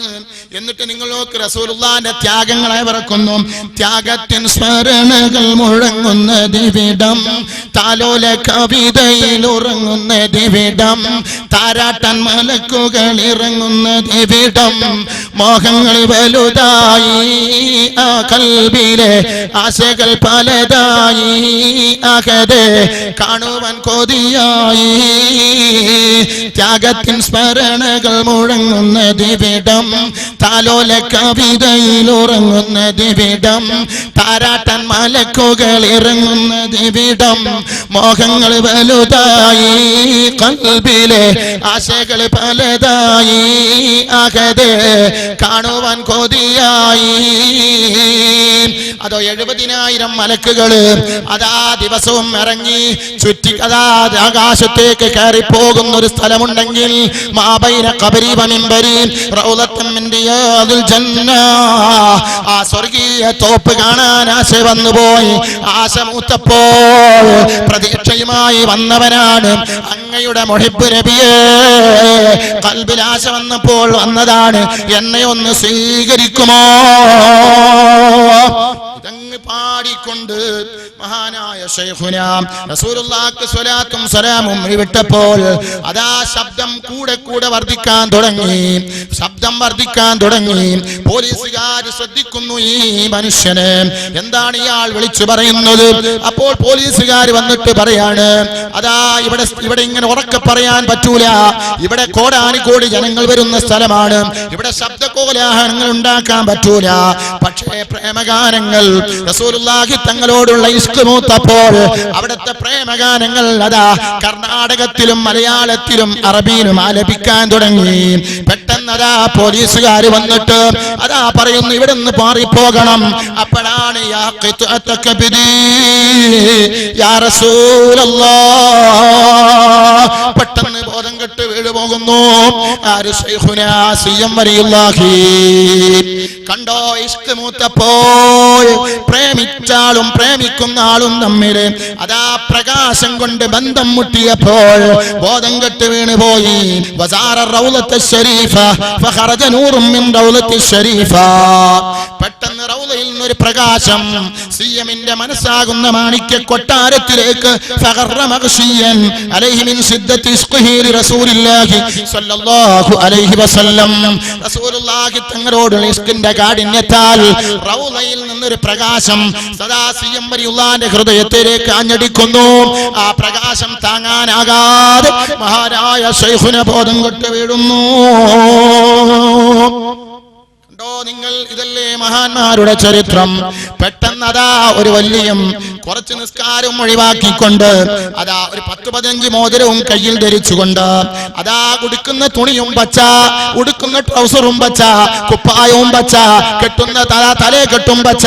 എന്നിട്ട് നിങ്ങളോക്ക് റസൂലുള്ളാഹിന്റെ ത്യാഗങ്ങളെ പറക്കുന്നു. ത്യാഗത്തിൻ സ്മരണകൾ മുഴങ്ങുന്ന ദിവിടം, താലോല കവിതയിൽ ഉറങ്ങുന്ന ദിവിടം, താരാട്ടൻ മലക്കുകൾ ഇറങ്ങുന്ന ദിവിടം. മോഹങ്ങൾ വലുതായി ആ കൽബിലെ ആശകൾ പലതായി അകതെ കാണുവാൻ കൊതിയായി. ത്യാഗത്തിൻ സ്മരണകൾ മുഴങ്ങുന്ന ദിവിടം, താലോല കവിതയിൽ ഉറങ്ങുന്ന ദിവിടം, താരാട്ടൻ മലക്കുകൾ ഇറങ്ങുന്ന ദിവിടം. മോഹങ്ങൾ വലുതായി കൽബിലെ ആശകൾ പലതായി അകതെ കാണുവാൻ കൊതിയായി. അതോ 70,000 മലക്കുകള് അതാ ദിവസവും ഇറങ്ങി ചുറ്റി അതാ ആകാശത്തേക്ക് കയറി പോകുന്ന ഒരു സ്ഥലമുണ്ടെങ്കിൽ മാ ബൈന ഖബരി വ മിൻബരി റൗളത്തൻ മിൻ റിയാദിൽ ജന്ന. ആ സ്വർഗീയ തോപ്പ് കാണാൻ ആശ വന്നുപോയി. ആശ മൂത്തപ്പോൾ പ്രതീക്ഷയുമായി വന്നവനാണ് അങ്ങയുടെ മുഹിബ്ബ് നബിയേ. ഖൽബിൽ ആശ വന്നപ്പോൾ വന്നതാണ്, എന്നെ ഒന്ന് സ്വീകരിക്കുമോ? ഇതങ്ങ് പാടിക്കൊണ്ട് മഹാനായ ശൈഖുനാ റസൂലുള്ളാഹിക്ക് സ്വലാത്തും സലാമും വിട്ടപ്പോൾ അതാ ശബ്ദം കൂടെ കൂടെ വർദ്ധിക്കാൻ തുടങ്ങി. ശബ്ദം വർദ്ധിക്കാൻ തുടങ്ങി. പോലീസുകാർ ശ്രദ്ധിക്കുന്നു ഈ മനുഷ്യനെ, എന്താണ് ഇയാൾ വിളിച്ചു പറയുന്നത്? അപ്പോൾ പോലീസുകാർ വന്നിട്ട് പറയാണ്, അതാ ഇവിടെ ഇങ്ങനെ ഉറക്കെ പറയാൻ പറ്റൂല, ഇവിടെ കോടാനുകോടി ജനങ്ങൾ വരുന്ന സ്ഥലമാണ്, ഇവിടെ ശബ്ദ കോലാഹലങ്ങൾ ഉണ്ടാക്കാൻ പറ്റൂല. പക്ഷേ പ്രേമഗാനങ്ങൾ റസൂലുള്ളാഹി തങ്ങളോടുള്ള ഇഷ്ക് മൂത്തപ്പോൾ അവിടുത്തെ പ്രേമഗാനങ്ങൾ അതാ കർണാടകത്തിലും മലയാളത്തിലും അറബിയിലും ആലപിക്കാൻ തുടങ്ങി. പെട്ടെന്ന് അതാ പോലീസുകാർ വന്നിട്ട് അതാ പറയുന്നു, ഇവിടെ നിന്ന് മാറിപ്പോകണം. അപ്പോഴാണ് യാ റസൂലല്ലാഹ് പെട്ടെന്ന് ബോധം കെട്ട് വീട് പോകുന്നു. ആര്? ശൈഖുനാ സിയം വലിയുല്ലാഹി. കണ്ടോ, ഇഷ്ക് മൂത്തപ്പോൾ പ്രേമിച്ചാളും പ്രേമിക്കുന്ന ആളും തമ്മിൽ അതാ പ്രകാശം കൊണ്ട് ബന്ധം മുട്ടിയപ്പോൾ ബോധം കെട്ട് വീണ് പോയി. വസാറ റൗളത്ത ശരീഫ ഫഖറജ നൂറും മിൻ റൗളത്തി ശരീഫ. പെട്ടെന്ന് റൗളയിൽ നിന്നൊരു പ്രകാശം സിയമിന്റെ മനസ്സാകുന്ന മാണിക്യ കൊട്ടാരത്തിലേക്ക് ഫഖറ മഗ്ശിയൻ അലൈഹി മിൻ സിദ്ദത്തി ഇസ്ഖിഹി റസൂലില്ലാഹി സ്വല്ലല്ലാഹു അലൈഹി വസല്ലം. റസൂലുള്ളാഹി തങ്ങളോടുള്ള ഇസ്കിന്റെ കാഠിന്യത്താൽ റൗളയിൽ നിന്നൊരു പ്രകാശം സദാ സിയം വലിയുള്ളാഹിന്റെ ഹൃദയത്തിലേക്ക് ആഞ്ഞടിക്കുന്നു. ആ പ്രകാശം താങ്ങാനാകാതെ മഹാനായ ശൈഖുന ബോധം കെട്ട് വീഴുന്നു. നിങ്ങൾ ഇതല്ലേ മഹാന്മാരുടെ ചരിത്രം. പെട്ടെന്ന് അതാ ഒരു വല്യം കുറച്ച് നിസ്കാരം ഒഴിവാക്കിക്കൊണ്ട് അതാ ഒരു 10-15 മോതിരവും കയ്യിൽ ധരിച്ചുകൊണ്ട് അതാ ഉടുക്കുന്ന തുണിയും പച്ച, ഉടുക്കുന്ന ട്രൗസറും പച്ച, കുപ്പായവും പച്ച, കെട്ടുന്ന തലേ കെട്ടും പച്ച,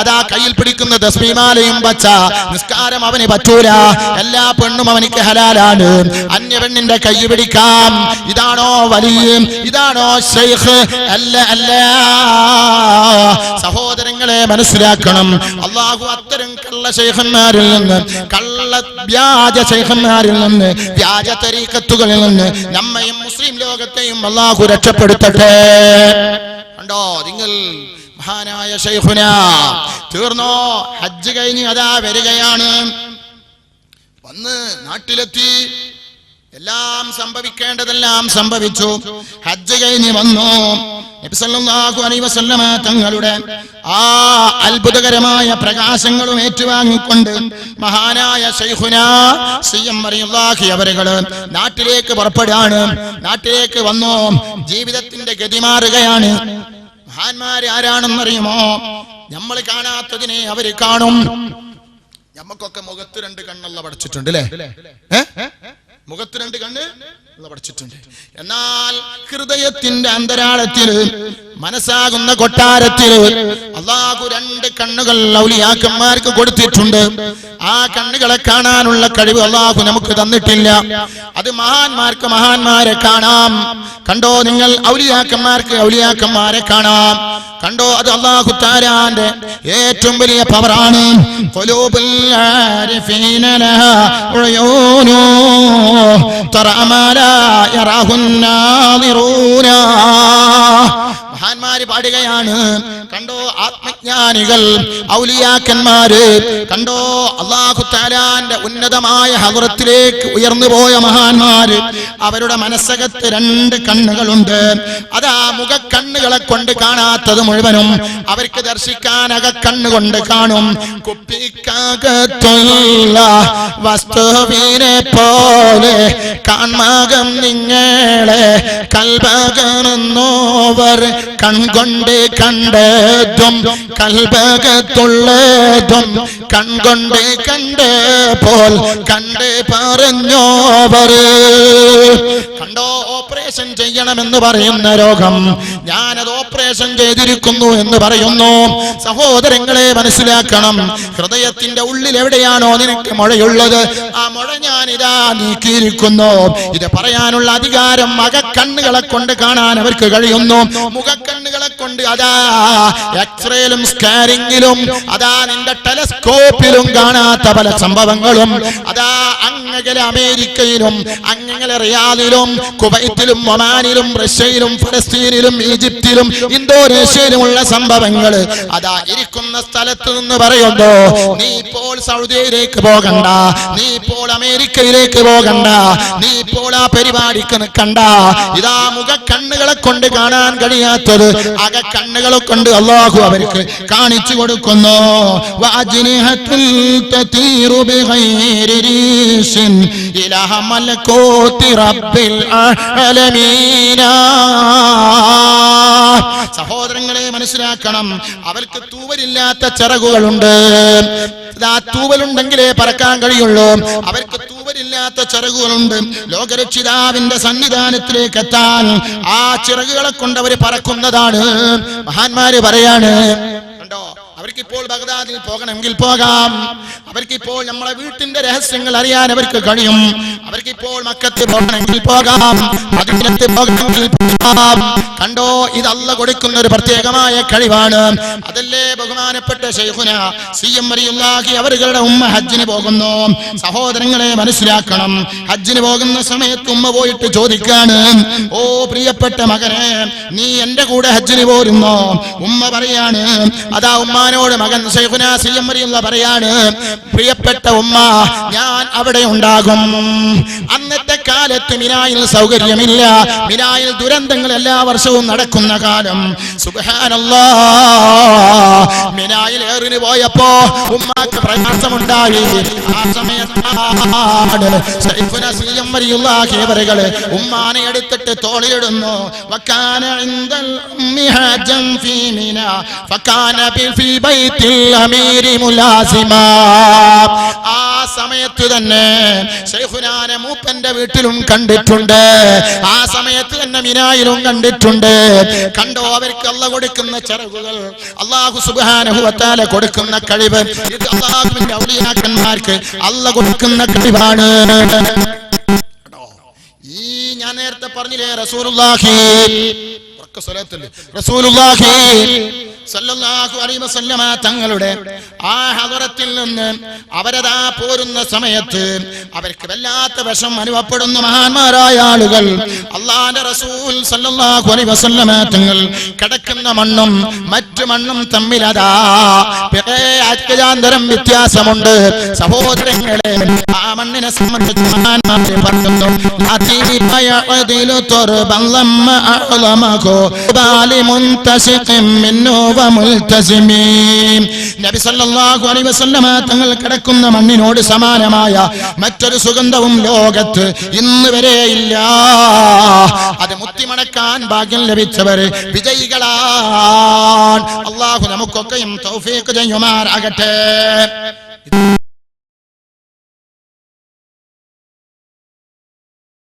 അതാ കയ്യിൽ പിടിക്കുന്ന തസ്ബീഹ്മാലയും പച്ച. നിസ്കാരം അവന് പറ്റൂല, എല്ലാ പെണ്ണും അവനിക്ക് ഹലാലാണ്. അന്യ പെണ്ണിന്റെ കൈ പിടിക്കാം. ഇതാണോ വലിയ, ഇതാണോ ശൈഖ്? അല്ല അല്ല. സഹോദരങ്ങളെ മനസ്സിലാക്കണം, അല്ലാഹു അത്തരം കള്ള ശൈഖന്മാരിൽ നിന്ന്, കള്ള വ്യാജ ശൈഖന്മാരിൽ നിന്ന്, വ്യാജ തരീഖത്തുകളിൽ നിന്ന് നമ്മയും മുസ്ലിം ലോകത്തെയും അല്ലാഹു രക്ഷപ്പെടുത്തട്ടെ. കണ്ടോ നിങ്ങൾ, മഹാനായ ശൈഖുന തീർന്നോ? ഹജ്ജ് കഴിഞ്ഞ് അതാ വരികയാണ്. വന്ന് നാട്ടിലെത്തി, എല്ലാം സംഭവിക്കേണ്ടതെല്ലാം സംഭവിച്ചു. ഹജ്ജ് കഴിഞ്ഞ് വന്നു. നബി സല്ലല്ലാഹു അലൈഹി വസല്ലമ തങ്ങളുടെ ആ അത്ഭുതകരമായ പ്രകാശങ്ങളും ഏറ്റുവാങ്ങിക്കൊണ്ട് മഹാനായ ശൈഖുനാ സിയം റളിയല്ലാഹു അവരുകള് നാട്ടിലേക്ക് പുറപ്പെടുകയാണ്. നാട്ടിലേക്ക് വന്നു. ജീവിതത്തിന്റെ ഗതി മാറുകയാണ്. മഹാന്മാര് ആരാണെന്നറിയുമോ? നമ്മൾ കാണാത്തതിനെ അവര് കാണും. നമുക്കൊക്കെ മുഖത്ത് 2 കണ്ണുള്ള പഠിച്ചിട്ടുണ്ട് അല്ലേ? മുഖത്ത് 2 കണ്ണ് പഠിച്ചിട്ടുണ്ട്. എന്നാൽ ഹൃദയത്തിന്റെ അന്തരാളത്തിൽ, മനസ്സാകുന്ന കൊട്ടാരത്തിൽ അല്ലാഹു 2 കണ്ണുകൾ ഔലിയാക്കന്മാർക്ക് കൊടുത്തിട്ടുണ്ട്. ആ കണ്ണുകളെ കാണാനുള്ള കഴിവ് അല്ലാഹു നമുക്ക് തന്നിട്ടില്ല. അത് മഹാന്മാർക്ക് മഹാന്മാരെ കാണാം. കണ്ടോ നിങ്ങൾ, ഔലിയാക്കന്മാർക്ക് ഔലിയാക്കന്മാരെ കാണാം. കണ്ടോ, അത് അല്ലാഹു തആലാന്റെ ഏറ്റവും വലിയ പവറാണ്. ഖുലൂബുൽ ആരിഫീന ലഹാ ഉയൂനു തറഅമാല യറഹുന്നാദിറൂന. മഹാന്മാര് പാടുകയാണ്. കണ്ടോ, ആത്മജ്ഞാനികൾ, ഔലിയാക്കന്മാര്, കണ്ടോ അല്ലാഹു തആലാന്റെ ഉന്നതമായ ഹദ്റത്തിലേക്ക് ഉയർന്നു പോയ മഹാന്മാര്, അവരുടെ മനസ്സകത്ത് 2 കണ്ണുകളുണ്ട്. അതാ മുഖക്കണ്ണുകളെ കൊണ്ട് കാണാത്തത് മുഴുവനും അവർക്ക് ദർശിക്കാൻ അകക്കണ്ണുകൊണ്ട് കാണും. കുപ്പിക്കകത്തുള്ള വസ്തുവിനെ പോലെ കാൺമകം നിങ്ങളെ കൽബകമെന്നോവർ കൺകൊണ്ട് കണ്ടതും കൽബകത്തുള്ളതും കൺകൊണ്ട് കണ്ട് പോൽ കണ്ട് പറഞ്ഞോവർ. കണ്ടോ ഓപ്പറേഷൻ ചെയ്യണമെന്ന് പറയുന്ന രോഗം, ഞാനത് ഓപ്പറേഷൻ ചെയ്തിരിക്കുന്നു എന്ന് പറയുന്നു. സഹോദരങ്ങളെ മനസ്സിലാക്കണം, ഹൃദയത്തിന്റെ ഉള്ളിൽ എവിടെയാണോ നിനക്ക് മുഴയുള്ളത്, ആ മുഴ ഞാനിതാ നീക്കിയിരിക്കുന്നു. ഇത് പറയാനുള്ള അധികാരം അകക്കണ്ണുകളെ കൊണ്ട് കാണാൻ അവർക്ക് കഴിയുന്നു. മുഖക്കണ്ണുകളെ കൊണ്ട് അതാ എക്സ്റേയിലും സ്കാനിങ്ങിലും അതാ നിന്റെ ടെലസ്കോപ്പിലും കാണാത്ത പല സംഭവങ്ങളും അതാ അങ്ങകലെ അമേരിക്കയിലും അങ്ങകലെ റിയാദിലും കുവൈറ്റിലും ഒമാനിലും റഷ്യയിലും ഫലസ്തീനിലും ഈജിപ്തിലും ഇന്തോനേഷ്യയിലുമുള്ള സംഭവങ്ങൾ അതാ ഇരിക്കുന്ന സ്ഥലത്ത് നിന്ന് പറയുന്നു. നീ ഇപ്പോൾ സൗദിയിലേക്ക് പോകണ്ട, നീ ഇപ്പോൾ അമേരിക്കയിലേക്ക് പോകണ്ട, നീ ഇപ്പോൾ ആ പരിപാടിക്ക് നിൽക്കണ്ട. ഇതാ മുഖക്കണ്ണുകളെ കൊണ്ട് കാണാൻ കഴിയാത്തത് അകക്കണ്ണുകളെ കൊണ്ട് അല്ലാഹു അവർക്ക് കാണിച്ചു കൊടുക്കുന്നു. വഅജ്നിഹത്തുൽ തതീറു ബിഗൈരി റീശിൻ ഇലാഹ മലകൂതി റബ്ബിൽ ആലമീന. സഹോദരങ്ങളെ മനസ്സിലാക്കണം, അവർക്ക് തൂവലില്ലാത്ത ചിറകുകളുണ്ട്. ആ തൂവലുണ്ടെങ്കിലേ പറക്കാൻ കഴിയുള്ളൂ. അവർക്ക് തൂവലില്ലാത്ത ചിറകുകളുണ്ട്. ലോകരക്ഷിതാവിന്റെ സന്നിധാനത്തിലേക്ക് എത്താൻ ആ ചിറകുകളെ കൊണ്ട് അവർ പറക്കുന്നതാണ്. മഹാന്മാര് പറയാണ്, കണ്ടോ, അവർക്കിപ്പോൾ ബഗ്ദാദിൽ പോകണമെങ്കിൽ പോകാം, അവർക്കിപ്പോൾ നമ്മളെ വീട്ടിന്റെ രഹസ്യങ്ങൾ അറിയാൻ അവർക്ക് കഴിയും, അവർക്കിപ്പോൾ മക്കത്ത് പോകണമെങ്കിൽ പോകാം, മദീനത്ത് പോകണമെങ്കിൽ പോകാം. കണ്ടോ, ഇത് അല്ലാഹു കൊടുക്കുന്ന ഒരു പ്രത്യേകമായ കഴിവാണ്. അതല്ലേ ബഹുമാനപ്പെട്ട ശൈഖുന സിഎം വലിയുല്ലാഹി അവരുടെ ഉമ്മ ഹജ്ജിന് പോകുന്നു. സഹോദരങ്ങളെ മനസ്സിലാക്കണം, ഹജ്ജിന് പോകുന്ന സമയത്ത് ഉമ്മ പോയിട്ട് ചോദിക്കാണ്, ഓ പ്രിയപ്പെട്ട മകനെ, നീ എന്റെ കൂടെ ഹജ്ജിന് പോരുന്നോ? ഉമ്മ പറയാണ്, അതാ ഉമ്മാനോട് മകൻ ശൈഖുന സിഎം വലിയുള്ള പറയാണ്, പ്രിയപ്പെട്ട ഉമ്മ, ഞാൻ അവിടെ ഉണ്ടാകും. അന്നത്തെ കാലത്ത് മിനായിൽ സൗകര്യമില്ല, മിനായിൽ ദുരന്തങ്ങൾ എല്ലാ വർഷവും നടക്കുന്ന കാലം. സുബ്ഹാനല്ലാഹ്, മിനായിൽ ഏറിന് പോയപ്പോ ഉമ്മാക്ക് പ്രയാസമുണ്ടായി. ആ സമയത്താണ് ശൈഖുന സിഎം വലിയുള്ളാഹി അവരുകള് ഉമ്മാനെ എടുത്തിട്ട് തോളിലിടുന്നു. വകാന ഇൻദൽ ഉമ്മി ഹജ്ജൻ ഫീ മിനാ ഫകാന ഫീ ബൈത്തിൽ അമീരി മുലാസിമാ. ആ സമയത്ത് തന്നെ ശൈഖുനാനെ മൂപ്പന്റെ വീട്ടിലും കണ്ടിട്ടുണ്ട്, ആ സമയത്ത് തന്നെ മിനായിലും കണ്ടിട്ടുണ്ട്. കണ്ടോ, അവർക്ക് അല്ലാഹു കൊടുക്കുന്ന ചിറകുകൾ, അല്ലാഹു സുബ്ഹാനഹു വ തആല കൊടുക്കുന്ന കഴിവ്, ഇത് അല്ലാഹുവിന്റെ ഔലിയാക്കന്മാർക്ക് അല്ലാഹു കൊടുക്കുന്ന കഴിവാണ്. ഈ ഞാൻ നേരത്തെ പറഞ്ഞില്ലേ, റസൂലുള്ളാഹി സല്ലല്ലാഹു അലൈഹി വസല്ലമ തങ്ങളുടെ ആ ഹദറത്തിൽ നിന്ന് അവരതാ പോരുന്ന സമയത്ത് അവർക്ക് വല്ലാത്ത വിഷം അനുഭവപ്പെടുന്ന മഹാന്മാരായ ആളുകൾ, അല്ലാഹുവിന്റെ റസൂൽ സല്ലല്ലാഹു അലൈഹി വസല്ലമ തങ്ങൾ കിടക്കുന്ന മണ്ണും മറ്റു മണ്ണും തമ്മിലതാ അത്യാന്തരം വ്യത്യാസമുണ്ട്. സഹോദരങ്ങളെ, ആ മണ്ണിനെ സംബന്ധിച്ച് മഹാന്മാരെ പറയുന്നു, നബി സല്ലല്ലാഹു അലൈഹി വസല്ലമ തങ്ങൾ കിടക്കുന്ന മണ്ണിനോട് സമാനമായ മറ്റൊരു സുഗന്ധവും ലോകത്ത് ഇന്ന് വരെ ഇല്ല. അത് മുത്തിമണക്കാൻ ഭാഗ്യം ലഭിച്ചവർ വിജയികളാണ്. അല്ലാഹു നമുക്കൊക്കെയും തൗഫീഖ് ചെയ്യുമാറാകട്ടെ.